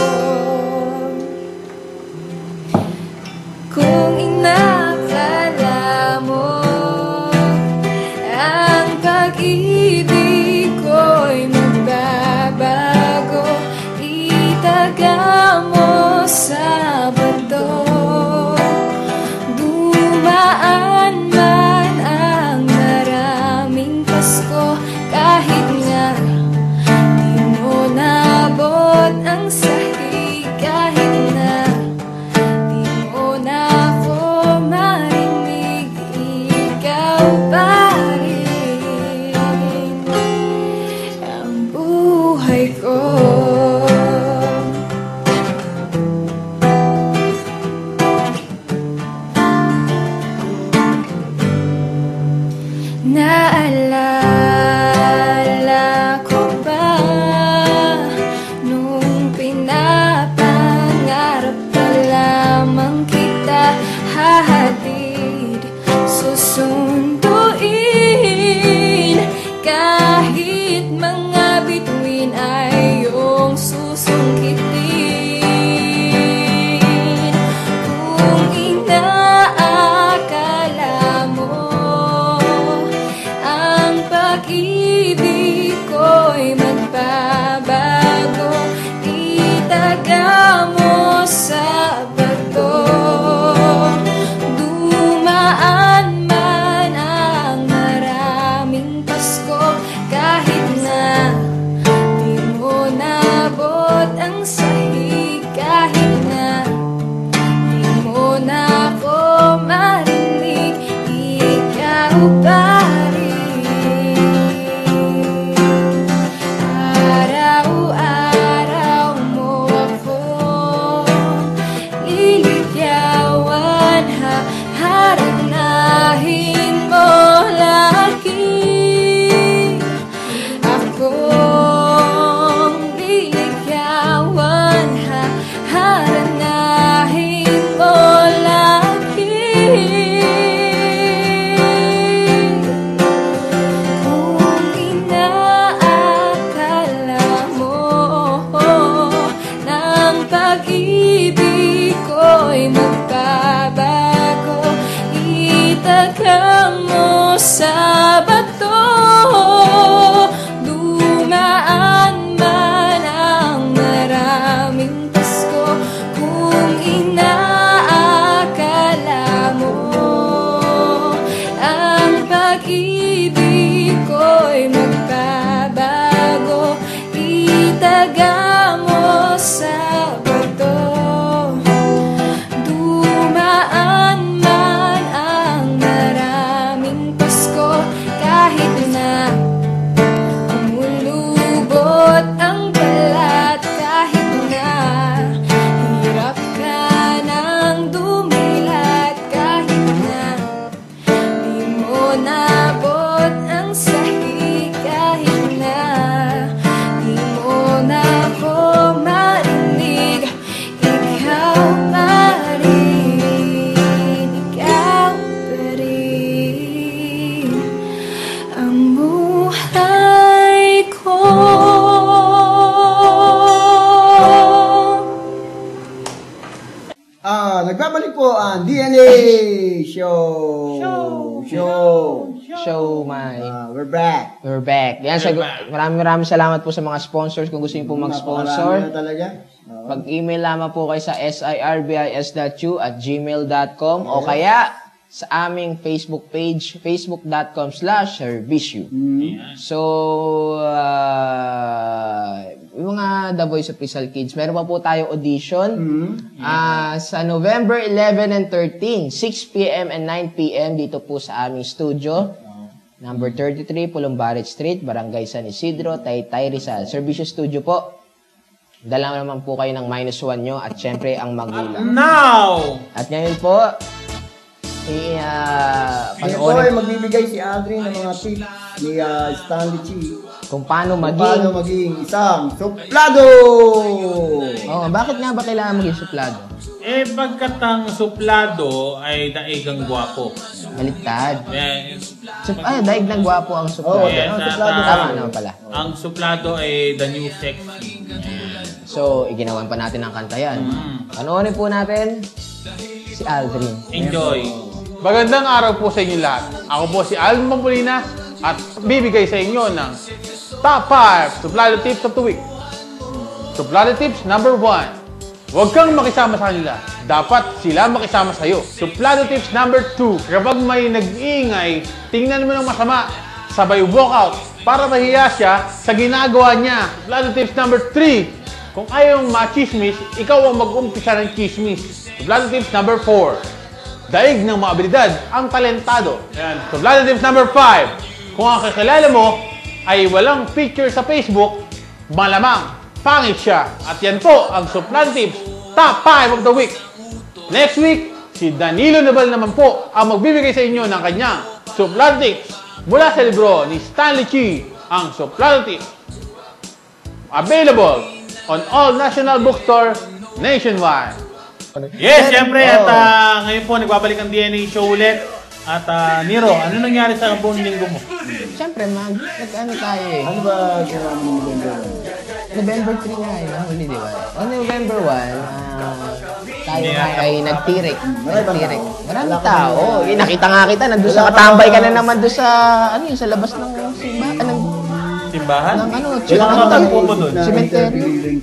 [SPEAKER 7] Kung inakala mo ang pag-ibig ko'y magbabago, itaga mo sa bato. Dumaan man ang maraming Pasko, kahit nga di mo nabot ang sahig, kahit na di mo na ako marinig, ikaw pa rin ang buhay ko. Naalala ko pa nung pinapangarap pa lamang kita, hahatid, susunduin, kahit mga bituin ay iyong susungkitin. Kung inaakala mo ang pag-ibig ko'y magbabago, itaga mo sa bato. Dumaan man ang maraming Pasko, kahit na di mo nabot ang sahig, kahit na di mo na ako marinig, ikaw pa rin. Araw-araw mo ako liligawan, haharanahin mo lagi. Akong liligawan, haharanahin mo lagi. Kung inaakala mo ng pag-ibig ko'y magbabago, itaga mo sa bato. Dumaan man ang maraming Pasko, kung inaakala mo ang pag-ibig ko'y magbabago, itaga
[SPEAKER 10] Nagbabalik po ang DNA Show.
[SPEAKER 3] We're back. Yan, maraming salamat po sa mga sponsors. Kung gusto niyo po mag-sponsor, mag-email lamang po kayo sa sirbis.u@gmail.com o kaya sa aming Facebook page, facebook.com/servicio. So, yung mga The Voice of Rizal Kids, meron pa po tayo audition sa November 11 and 13, 6 p.m. and 9 p.m. dito po sa aming studio. Number 33, Pulumbarit Street, Barangay San Isidro, Taytay, Rizal. Servicio Studio po. Dala naman po kayo ng -1 nyo at syempre ang magulang.
[SPEAKER 1] Now!
[SPEAKER 3] At ngayon po,
[SPEAKER 10] panoorin. Magbibigay si Aldrin ng mga tips ni Stanley Chi
[SPEAKER 3] kung paano maging
[SPEAKER 10] isang suplado.
[SPEAKER 3] Bakit nga ba kailangan maging suplado?
[SPEAKER 1] Pagkat ang suplado ay daig ang gwapo.
[SPEAKER 3] Baliktad. Daig ng gwapo ang suplado. Tama naman pala.
[SPEAKER 1] Ang suplado ay the new sexy.
[SPEAKER 3] So, iginawan pa natin ang kanta yan. Panoorin po natin si Aldrin.
[SPEAKER 1] Enjoy!
[SPEAKER 20] Magandang araw po sa inyo lahat. Ako po si Aldrin Pampolina at bibigay sa inyo ng Top 5 Suplado Tips of the Week. Suplado Tips number 1. Huwag kang makisama sa kanila. Dapat sila makisama sa'yo. Suplado Tips number 2. Kapag may nag-iingay, tingnan mo ng masama. Sabay walk out para mahiya siya sa ginagawa niya. Suplado Tips number 3. Kung ayaw machismis, ikaw ang mag-umpisa ng chismis. Suplado Tips number 4. Daig ng mga abilidad ang talentado. Yan. Suplado Tips number 5. Kung ang kakilala mo ay walang picture sa Facebook, malamang pangit siya. At yan po ang Suplado Tips Top 5 of the Week. Next week, si Danilo Nabal naman po ang magbibigay sa inyo ng kanyang Suplado Tips mula sa libro ni Stanley Chi, ang Suplado Tips. Available on all national bookstore nationwide.
[SPEAKER 1] Yes, syempre. At ngayon po, nagbabalik ang DNA show ulit. At Nero, ano nangyari sa buong linggo mo?
[SPEAKER 3] Siyempre, nag-ano tayo eh.
[SPEAKER 10] Ano ba ginawa mo November 1?
[SPEAKER 3] November 3 nga eh, nahuli, di ba? On November 1, tayo nga ay nagtirik. Maraming tao. Nakita nga kita, nandun sa katambay ka na naman doon sa, sa labas ng
[SPEAKER 1] simbahan?
[SPEAKER 3] Ng ano,
[SPEAKER 10] cemetery.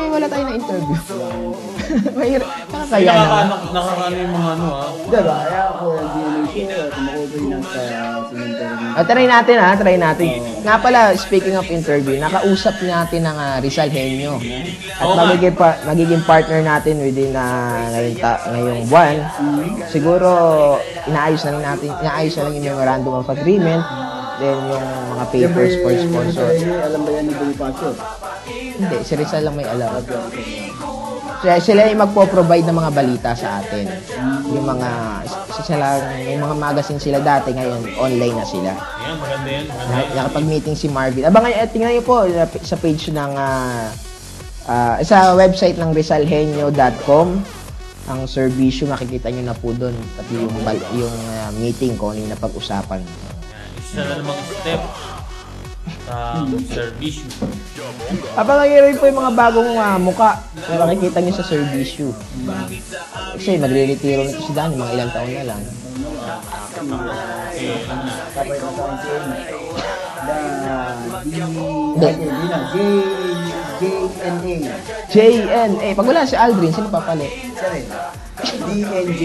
[SPEAKER 3] Wala tayo na interview. Mahirap.
[SPEAKER 1] Kaya nakakano yung mga
[SPEAKER 10] Diba? Kaya ako kumukutoy na sa cemetery.
[SPEAKER 3] Try natin. Nga pala, speaking of interview, nakausap natin ng Rizal Henyo. At magiging partner natin within ngayong buwan. Siguro, inaayos na lang yung memorandum of agreement. Then yung mga papers for sponsor.
[SPEAKER 10] Alam ba yan ni Bonifacio?
[SPEAKER 3] Hindi, si Rizal lang may alam. Sila yung magpo-provide ng mga balita sa atin. Yung mga magazine sila dati, ngayon online na sila.
[SPEAKER 1] Ayan, maganda yan.
[SPEAKER 3] Nakapag-meeting si Marvin. Tingnan niyo po sa page ng sa website ng rizalhenyo.com ang servisyo, makikita niyo na po doon pati yung meeting ko na pag-usapan.
[SPEAKER 1] Isa na namang step sa servisyo.
[SPEAKER 3] Papangayari po yung mga bagong muka na makikita niyo sa servisyo. Kasi magre-retiro nito si Danny, mga ilang taon na lang. JNA. Pag wala si Aldrin, sino papalit?
[SPEAKER 10] DNJ.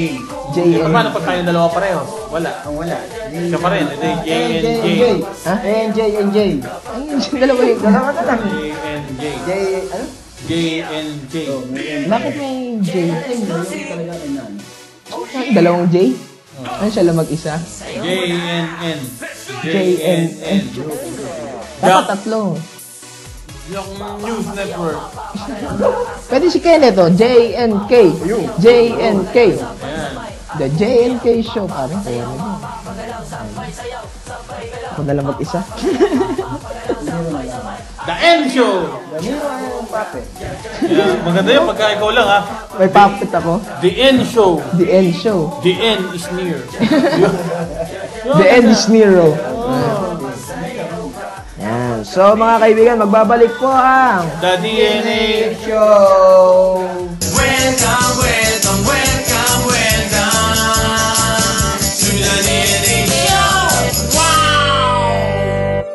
[SPEAKER 1] Paano pag tayong dalawa pareho? Wala.
[SPEAKER 10] Wala.
[SPEAKER 1] Siya pa rin. JNJ.
[SPEAKER 3] Ha?
[SPEAKER 10] NJ.
[SPEAKER 3] Dalawa na lang.
[SPEAKER 1] JNJ. JNJ.
[SPEAKER 3] Bakit may J? Dalawang J? Ano siya lang mag-isa?
[SPEAKER 1] JNN.
[SPEAKER 3] JNN. Dapat tatlo.
[SPEAKER 1] Yung news network.
[SPEAKER 3] Pwede si Kenneth, JNK. JNK. The JNK show, pare. Ako na lang mag-isa.
[SPEAKER 1] The N Show! Maganda yun pagka ikaw lang ha.
[SPEAKER 3] May puppet ako.
[SPEAKER 1] The N Show.
[SPEAKER 3] The N Show.
[SPEAKER 1] The N is near.
[SPEAKER 3] The N is near. Yan. So mga kaibigan, magbabalik po ang
[SPEAKER 1] The DNA
[SPEAKER 3] Show.
[SPEAKER 15] Welcome, welcome, welcome, welcome to the DNA Show. Wow!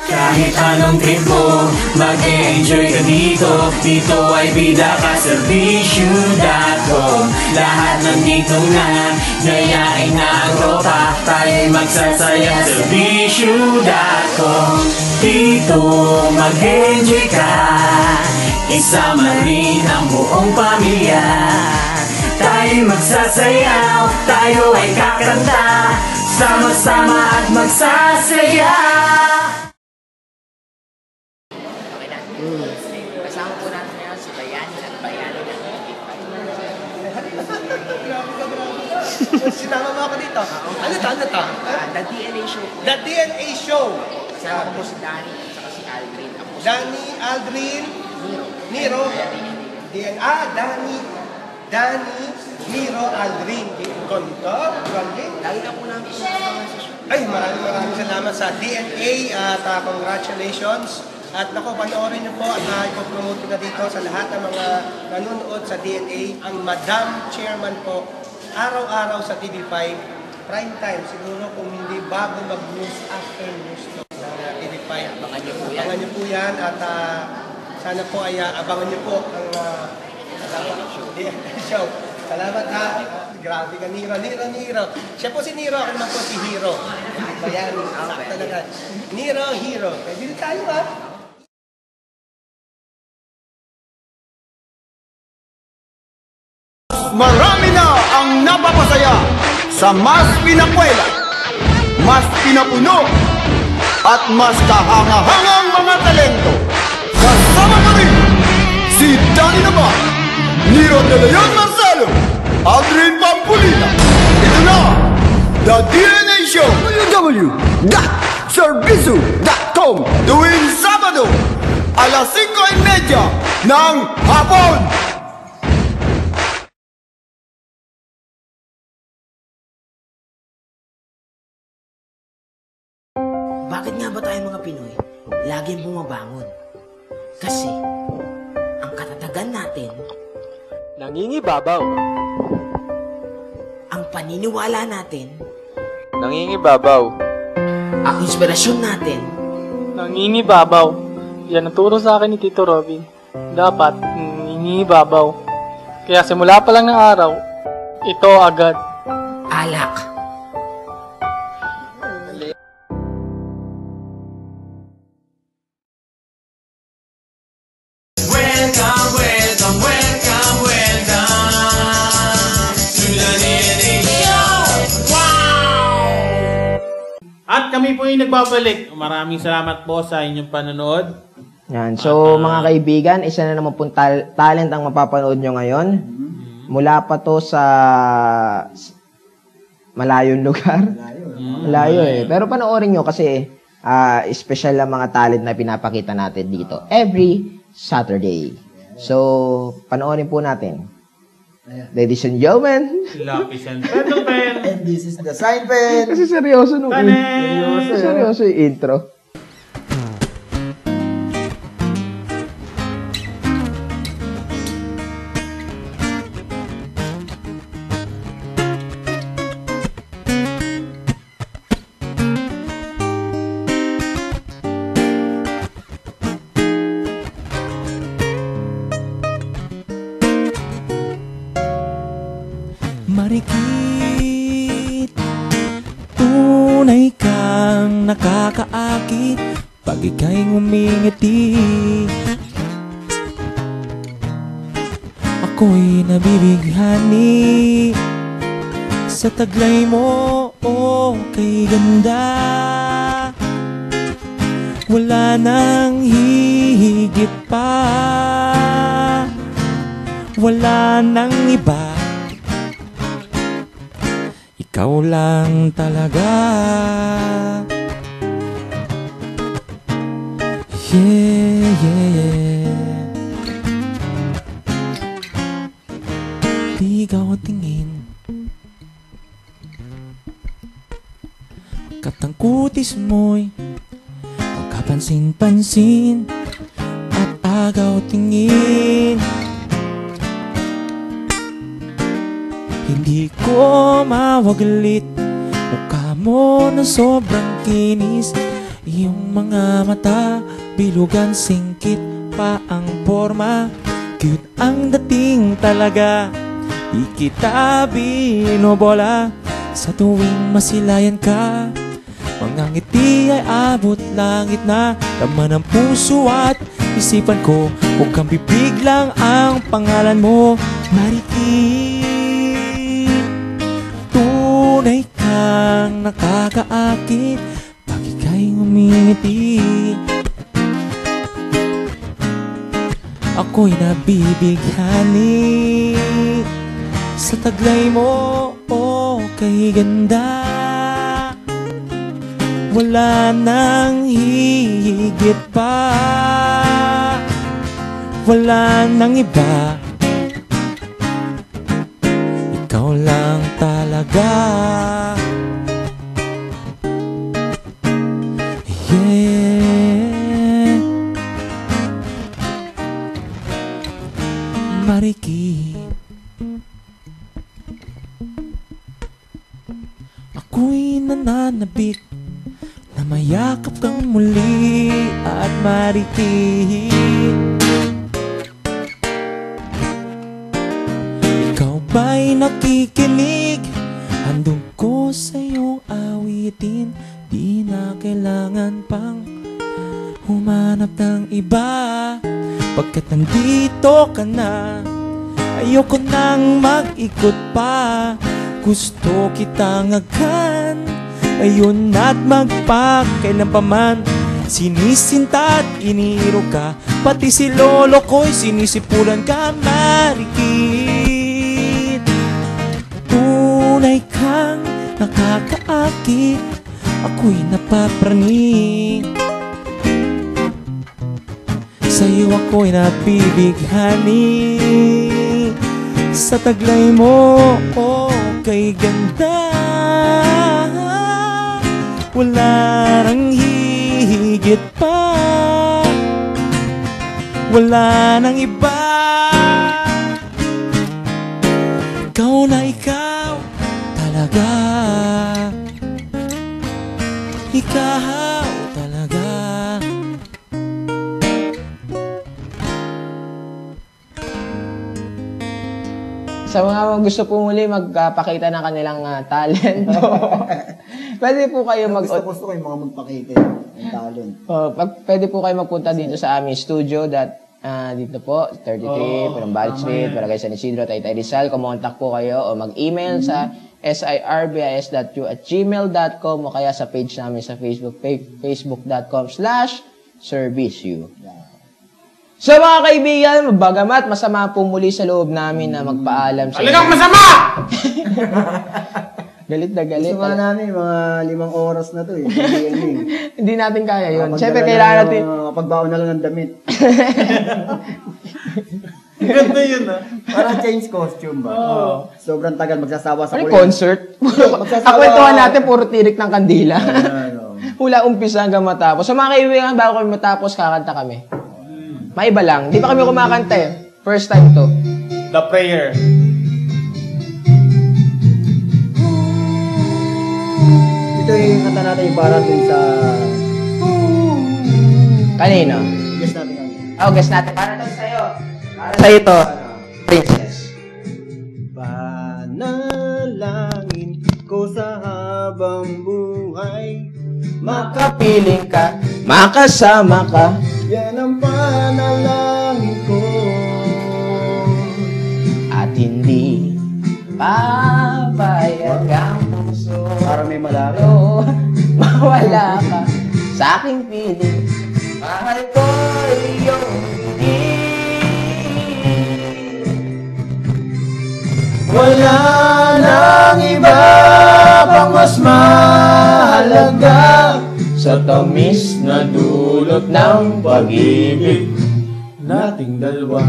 [SPEAKER 15] Kahit anong trip mo, mag-enjoy ka dito. Dito ay bida ka sa Bishu.com. Lahat nandito na, gayain na ang tropa. Tayo'y magsasaya sa Bishu.com. Dito mag-enjoy ka, isama rin ang buong pamilya. Tayo'y magsasayaw, tayo ay kakanta, sama-sama at magsasaya.
[SPEAKER 16] Kasama po natin ngayon si Bayani at Bayani ng TV5.
[SPEAKER 8] Sinama mo ako dito. Ano to?
[SPEAKER 16] The DNA Show po.
[SPEAKER 8] The DNA Show.
[SPEAKER 16] Kasama ko po si Danny at saka si Aldrin.
[SPEAKER 8] Danny, Aldrin, Nero. Danny, Nero, Aldrin. Konto, Aldrin.
[SPEAKER 16] Lagi na po namin sa show.
[SPEAKER 8] Ay, maraming salamat sa DNA at congratulations. At naku, panoorin niyo po at ipopromote ko na dito sa lahat ng mga nanonood sa DNA, ang Madam Chairman po, araw-araw sa TV5, prime time, siguro kung hindi bago mag-news after news to sa TV5.
[SPEAKER 16] Abangan niyo po yan.
[SPEAKER 8] Abangan niyo po yan at sana po ay abangan niyo po ang DNA Show. Salamat ha. Grabe ka, Nero. Siya po si Nero, ako naman po si Hero. Bayan, sakta talaga. Nero, Hero. Kaya bili tayo ha.
[SPEAKER 2] Marami na ang napapasaya sa mas pinakwela, mas pinapuno, at mas kahangahangang mga talento. Kasama pa rin si Danny Nabat, Nero De Leon Marcelo, Aldrin Pampolina. Ito na, The DNA Show, www.servisu.com, tuwing Sabado, alas 5:30 ng hapon.
[SPEAKER 16] Bakit nga ba tayo mga Pinoy laging bumabangon? Kasi ang katatagan natin
[SPEAKER 12] nangingibabaw.
[SPEAKER 16] Ang paniniwala natin
[SPEAKER 12] Nangingibabaw.
[SPEAKER 16] ang inspirasyon natin
[SPEAKER 17] Nangingibabaw. Yan ang turo sa akin ni Tito Robin. Dapat nangingibabaw. Kaya simula pa lang ng araw, ito agad.
[SPEAKER 16] alak.
[SPEAKER 15] Welcome, welcome, welcome, welcome to the DNA Show. Wow!
[SPEAKER 1] At kami po yung nagbabalik. Maraming salamat po sa inyong panonood.
[SPEAKER 3] Yan. So, mga kaibigan, isa na naman pong talent ang mapapanood nyo ngayon. Mula pa to sa malayong lugar. Malayo eh. Pero panoorin nyo kasi special lang mga talent na pinapakita natin dito every Saturday. So, panoorin po natin. Ladies and gentlemen.
[SPEAKER 1] Lapis and pencil pen.
[SPEAKER 10] And this is the sign pen.
[SPEAKER 3] Kasi seryoso nung intro. Seryoso yung intro.
[SPEAKER 21] Marikit, tunay kang nakakaakit pag ika'y ngumingiti. Ako'y nabibighani sa taglay mo, oh kay ganda. Wala nang hihigit pa, wala nang iba. Ikaw lang talaga. Yeah, yeah, yeah. Di ikaw tingin, katangkutis mo'y pagkapansin-pansin at agaw tingin. Hindi ko mawaglit mukha mo na sobrang kinis. Iyong mga mata, bilugan, singkit pa ang forma. Cute ang dating talaga, di kita binobola. Sa tuwing masilayan ka, mga ngiti ay abot langit na. Laman ng puso at isipan ko, huwag kang bibiglang ang pangalan mo. Marikit, tunay kang nakakaakit pag ika'y ngumiti. Ako'y nabibighani sa taglay mo, oh kay ganda. Wala nang hihigit pa, wala nang iba. Ikaw lang talaga. Yeah. Marikit, ako'y nananabik na mayakap kang muli at marikit. Ikaw ba'y nakikinig? Handog ko sa iyong awitin. Di na kailangan pang humanap ng iba. Pagkat nandito ka na, ayoko nang mag-ikot pa. Gusto kitang agad, ayun at magpakailan pa man. Sinisinta at iniro ka, pati si lolo ko'y sinisipulan ka. Marikit, tunay kang nakakaakit, ako'y napapraning. Sa'yo ako'y nabibighani sa taglay mo, oh kay ganda. Wala nang hihigit pa, wala nang iba. Ikaw na ikaw talaga, ikaw talaga.
[SPEAKER 3] Sa mga gusto po muli magpakita ng kanilang talent, pwede po kayo
[SPEAKER 10] Gusto kayo mga magpakita ng talent.
[SPEAKER 3] Pwede po kayo magpunta dito sa aming studio dito po, 33, Parambal Street, Barangay San Isidro, Taytay Rizal. Kumontak po kayo o mag-email sa sirbis.you@gmail.com o kaya sa page namin sa Facebook, facebook.com/serviceyou. So mga kaibigan, bagamat masama po muli sa loob namin na magpaalam sa
[SPEAKER 20] Talagang masama!
[SPEAKER 3] Galit na galit.
[SPEAKER 10] Gusto nga namin, mga 5 oras na to eh.
[SPEAKER 3] Hindi natin kaya yun. Siyempre, kailangan natin...
[SPEAKER 10] Pagbaon na lang ng damit.
[SPEAKER 1] Ganda yun ah.
[SPEAKER 10] Parang change costume ba?
[SPEAKER 1] Oo.
[SPEAKER 10] Sobrang tagal magsasawa sa
[SPEAKER 3] Ano concert? Akwentuhan natin, puro tirik ng kandila. Mula umpisa hanggang matapos. So mga kaibigan, bago kami matapos, kakanta kami. Maiba lang. Di pa kami kumakanta eh. First time to.
[SPEAKER 1] The prayer.
[SPEAKER 10] Ito yung kanta natin yung para dun sa...
[SPEAKER 3] Kanino?
[SPEAKER 10] Guess natin kami.
[SPEAKER 3] Guess natin. Para to sa'yo. Para sa'yo to. Princess.
[SPEAKER 10] Panalangin ko sa habang buhay,
[SPEAKER 3] makapiling ka, makasama ka.
[SPEAKER 10] Yan ang panalangin ko.
[SPEAKER 3] At hindi papayag ang puso.
[SPEAKER 10] Para may malaria.
[SPEAKER 3] Mawala ka sa aking piling. Mahal ko iyong
[SPEAKER 15] Wala nang iba pang mas mahalaga
[SPEAKER 3] sa tamis na dulot ng pag-ibig
[SPEAKER 15] nating dalawa.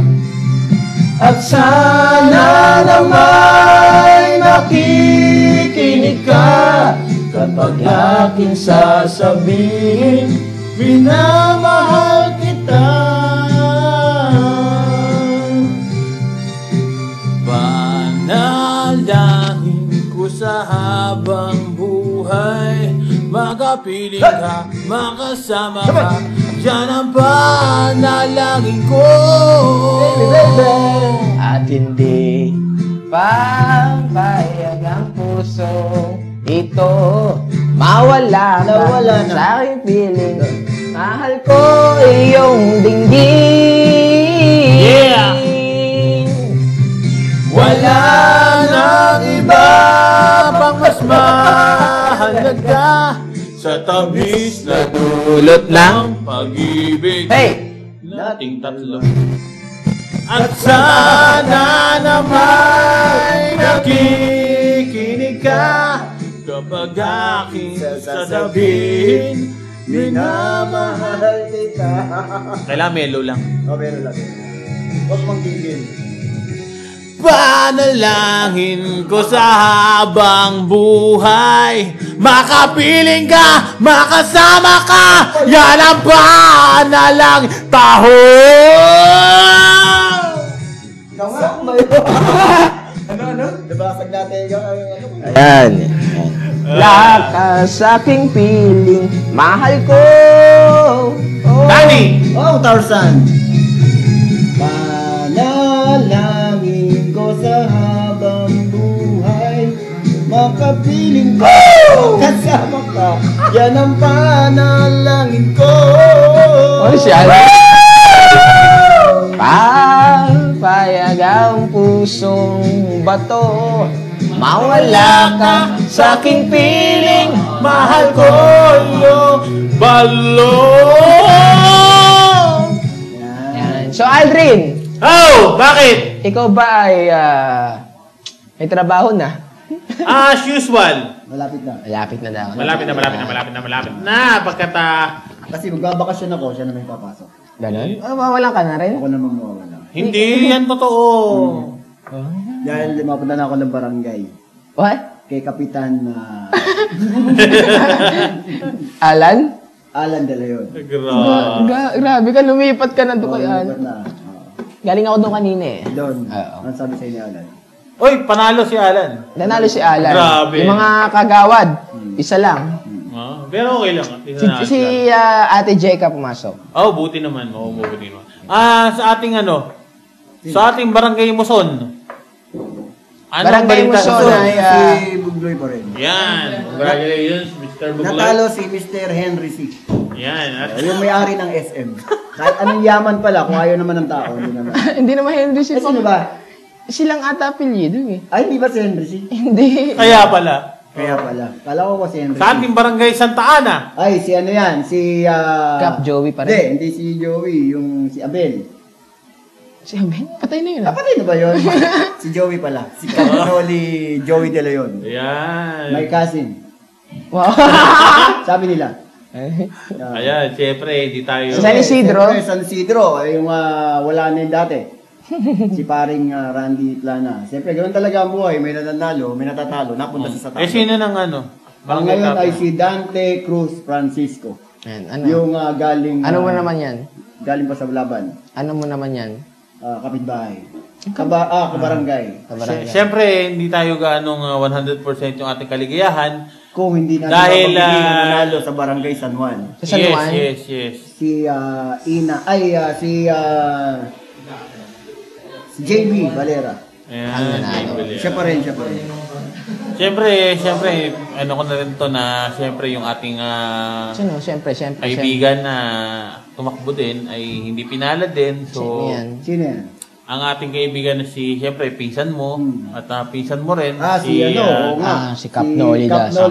[SPEAKER 15] At sana naman nakikinig ka kapag aking sasabihin, minamahal kita. Panalangin ko sa habang buhay, makapiling ka, makasama ka. Yan ang panalangin ko.
[SPEAKER 3] At hindi papayag ang puso ito mawala ka sa aking piling. Mahal ko iyong dinggin.
[SPEAKER 15] Yeah! Wala nang iba pang mas mahalaga sa tamis na
[SPEAKER 3] dulot ng
[SPEAKER 15] pag-ibig nating tatlo. At sana naman nakikinig ka kapag aking sasabihin, minamahal kita.
[SPEAKER 1] Kailangan melo lang.
[SPEAKER 10] Melo lang. Huwag mong tigil.
[SPEAKER 15] Panalangin ko sa habang buhay, makapiling ka, makasama ka. Yan ang panalangin. Taho!
[SPEAKER 10] Ano? Nabasag natin yung
[SPEAKER 3] Ayan. Lakas sa aking piling, mahal ko.
[SPEAKER 15] Danny!
[SPEAKER 10] Oh, Tarzan! Panalangin ko sa habang buhay, makapiling ka, kasama ka. Yan ang panalangin ko.
[SPEAKER 3] Ano siya? Papayag ang pusong bato, mawala ka sa aking piling.
[SPEAKER 15] Mahal ko yung balo.
[SPEAKER 3] So Aldrin.
[SPEAKER 1] Oh, bakit?
[SPEAKER 3] Ikaw ba ay may trabaho na?
[SPEAKER 1] As usual.
[SPEAKER 10] Malapit na.
[SPEAKER 3] Malapit na daw.
[SPEAKER 1] Malapit na.
[SPEAKER 10] Kasi magbabakasyon ako, siya na may papasok.
[SPEAKER 3] Ganon? Mawalan ka na rin?
[SPEAKER 10] Ako naman mawawala.
[SPEAKER 1] Hindi, yan totoo.
[SPEAKER 10] Dahil mapunta na ako ng barangay.
[SPEAKER 3] What?
[SPEAKER 10] Kay Kapitan
[SPEAKER 3] Alan?
[SPEAKER 10] Alan De Leon.
[SPEAKER 3] Grabe ka, lumipat ka na doon kay Alan. Galing ako doon kanina eh.
[SPEAKER 10] Doon. Ano sabi sa'yo ni Alan?
[SPEAKER 1] Uy, panalo si Alan.
[SPEAKER 3] Nanalo si Alan.
[SPEAKER 1] Grabe.
[SPEAKER 3] Yung mga kagawad, isa lang.
[SPEAKER 1] Pero okay lang.
[SPEAKER 3] Si Ate Jeka pumasok.
[SPEAKER 1] Oh, buti naman. Buti naman. Sa ating sa ating barangay Muson.
[SPEAKER 3] Barangay Muson ay
[SPEAKER 10] si Bugloy pa rin.
[SPEAKER 1] Yan. Congratulations, Mr. Bugloy.
[SPEAKER 10] Natalo si Mr. Henry C.
[SPEAKER 1] Yan.
[SPEAKER 10] Yung may-ari ng SM. Kahit anong yaman pala, kung ayaw naman ng tao, hindi naman.
[SPEAKER 3] Hindi naman Henry C.
[SPEAKER 10] Sino ba?
[SPEAKER 3] Silang ata apelyido eh.
[SPEAKER 10] Ay, hindi ba si Henry C?
[SPEAKER 3] Hindi.
[SPEAKER 1] Kaya pala.
[SPEAKER 10] Kala ko si Henry C.
[SPEAKER 1] Sa ating barangay Santa Ana.
[SPEAKER 10] Ay, si ano yan? Si...
[SPEAKER 3] Cap Joey pa rin.
[SPEAKER 10] Hindi si Joey. Yung si Abel.
[SPEAKER 3] Si Abel? Patay na yun.
[SPEAKER 10] Patay na ba yun? Si Joey pala. Si Canoli Joey De Leon.
[SPEAKER 1] Ayan.
[SPEAKER 10] My cousin.
[SPEAKER 3] Wow.
[SPEAKER 10] Sabi nila.
[SPEAKER 1] Ayan, siyempre, hindi tayo...
[SPEAKER 3] San Isidro?
[SPEAKER 10] Siyempre, San Isidro. Yung wala na yung dati. Si paring Randy Plana. Siyempre, ganoon talaga ang buhay. May nananalo, may natatalo, napunta sa talo.
[SPEAKER 1] sino ng ano?
[SPEAKER 10] Ngayon ay si Dante Cruz Francisco.
[SPEAKER 3] Ano?
[SPEAKER 10] Yung galing...
[SPEAKER 3] Ano mo naman yan?
[SPEAKER 10] Galing pa sa Bulaban.
[SPEAKER 3] Ano mo naman yan?
[SPEAKER 10] Kapitbahay. Kabarangay.
[SPEAKER 1] Siyempre, hindi tayo ganong 100% yung ating kaligayahan.
[SPEAKER 10] Kung hindi natin
[SPEAKER 1] dahil
[SPEAKER 10] nanalo sa Barangay San Juan.
[SPEAKER 3] Sa San Juan?
[SPEAKER 1] Yes.
[SPEAKER 10] Si JB Valera. Siya pa rin.
[SPEAKER 1] Siyempre, ano ko na rin to na siyempre yung ating
[SPEAKER 3] Siyempre.
[SPEAKER 1] kaibigan na tumakbo din ay hindi pinalad din. So,
[SPEAKER 10] Sino yan?
[SPEAKER 1] ang ating kaibigan na siyempre, pinsan mo at pinsan mo rin.
[SPEAKER 10] Si
[SPEAKER 3] Cap Noli Daso.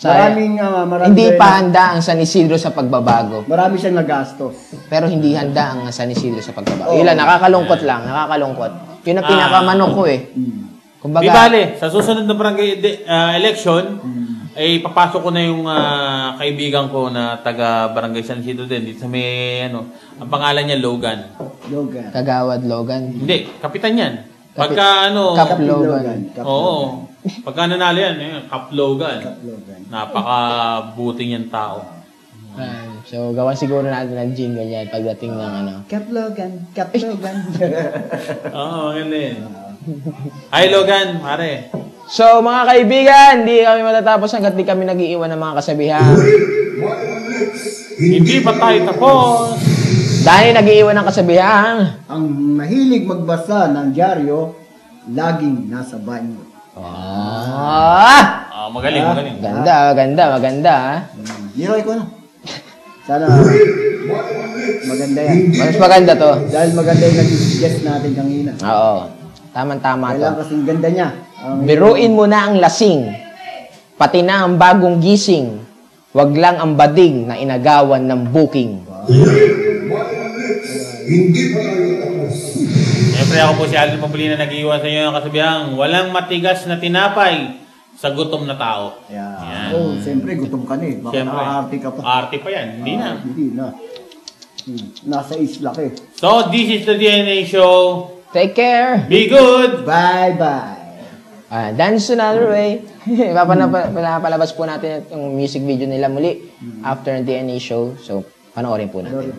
[SPEAKER 10] Maraming
[SPEAKER 3] hindi pa handa ang San Isidro sa pagbabago.
[SPEAKER 10] Marami siyang nagastos.
[SPEAKER 3] Pero hindi handa ang San Isidro sa pagbabago. Yun lang, nakakalungkot lang. Yun ang pinakamanok ko eh. Kumbaga,
[SPEAKER 1] di bale, sa susunod na barangay election, ay papasok ko na yung kaibigan ko na taga Barangay San Isidro din. Dito sa may, ang pangalan niya Logan.
[SPEAKER 3] Kagawad Logan.
[SPEAKER 1] Hindi, kapitan yan. Pagka
[SPEAKER 3] Cap Logan.
[SPEAKER 1] Oo. Pagka nanalo yan, Cap Logan. Napakabuti niyang tao.
[SPEAKER 3] So, gawan siguro natin ng jingle yan pagdating ng
[SPEAKER 10] Cap Logan.
[SPEAKER 1] Oo, ganun. Hi Logan, pare.
[SPEAKER 3] So, mga kaibigan, hindi kami matatapos hanggat di kami nag-iiwan ng mga kasabihan.
[SPEAKER 1] Hindi pa tayo tapos.
[SPEAKER 3] Dahil nag-iiwan ng kasabihan.
[SPEAKER 10] Ang mahilig magbasa ng dyaryo, laging nasa banyo.
[SPEAKER 1] Magaling.
[SPEAKER 3] Maganda.
[SPEAKER 10] Leroy ko na. Sana maganda yan.
[SPEAKER 3] Mas maganda to.
[SPEAKER 10] Dahil maganda yung nag-guess natin kanina.
[SPEAKER 3] Oo. Tama-tama to.
[SPEAKER 10] Kailangan kasing ganda niya.
[SPEAKER 3] Biruin mo na ang lasing, pati na ang bagong gising, wag lang ang bading na inagawan ng booking.
[SPEAKER 1] Siyempre ako po si Alvin Pambolina, nag-iwan sa inyo ng kasabihang walang matigas na tinapay sa gutom na tao.
[SPEAKER 10] Yan. Oh, siyempre gutom ka na eh. Baka naka-arte ka pa.
[SPEAKER 1] Arte pa yan, hindi na.
[SPEAKER 10] Nasa isla ka eh.
[SPEAKER 1] So, this is the DNA Show.
[SPEAKER 3] Take care.
[SPEAKER 1] Be good.
[SPEAKER 10] Bye-bye.
[SPEAKER 3] Dance Another Way. Papalabas po natin yung music video nila muli after the DNA show. So, panoorin po natin.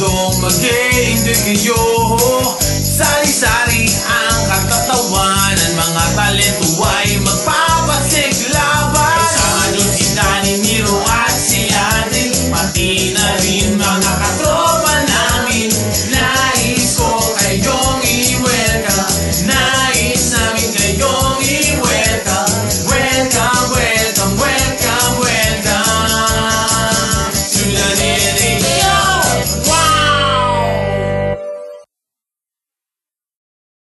[SPEAKER 5] gustong mag-e-enjoy kayo. Sari-sari ang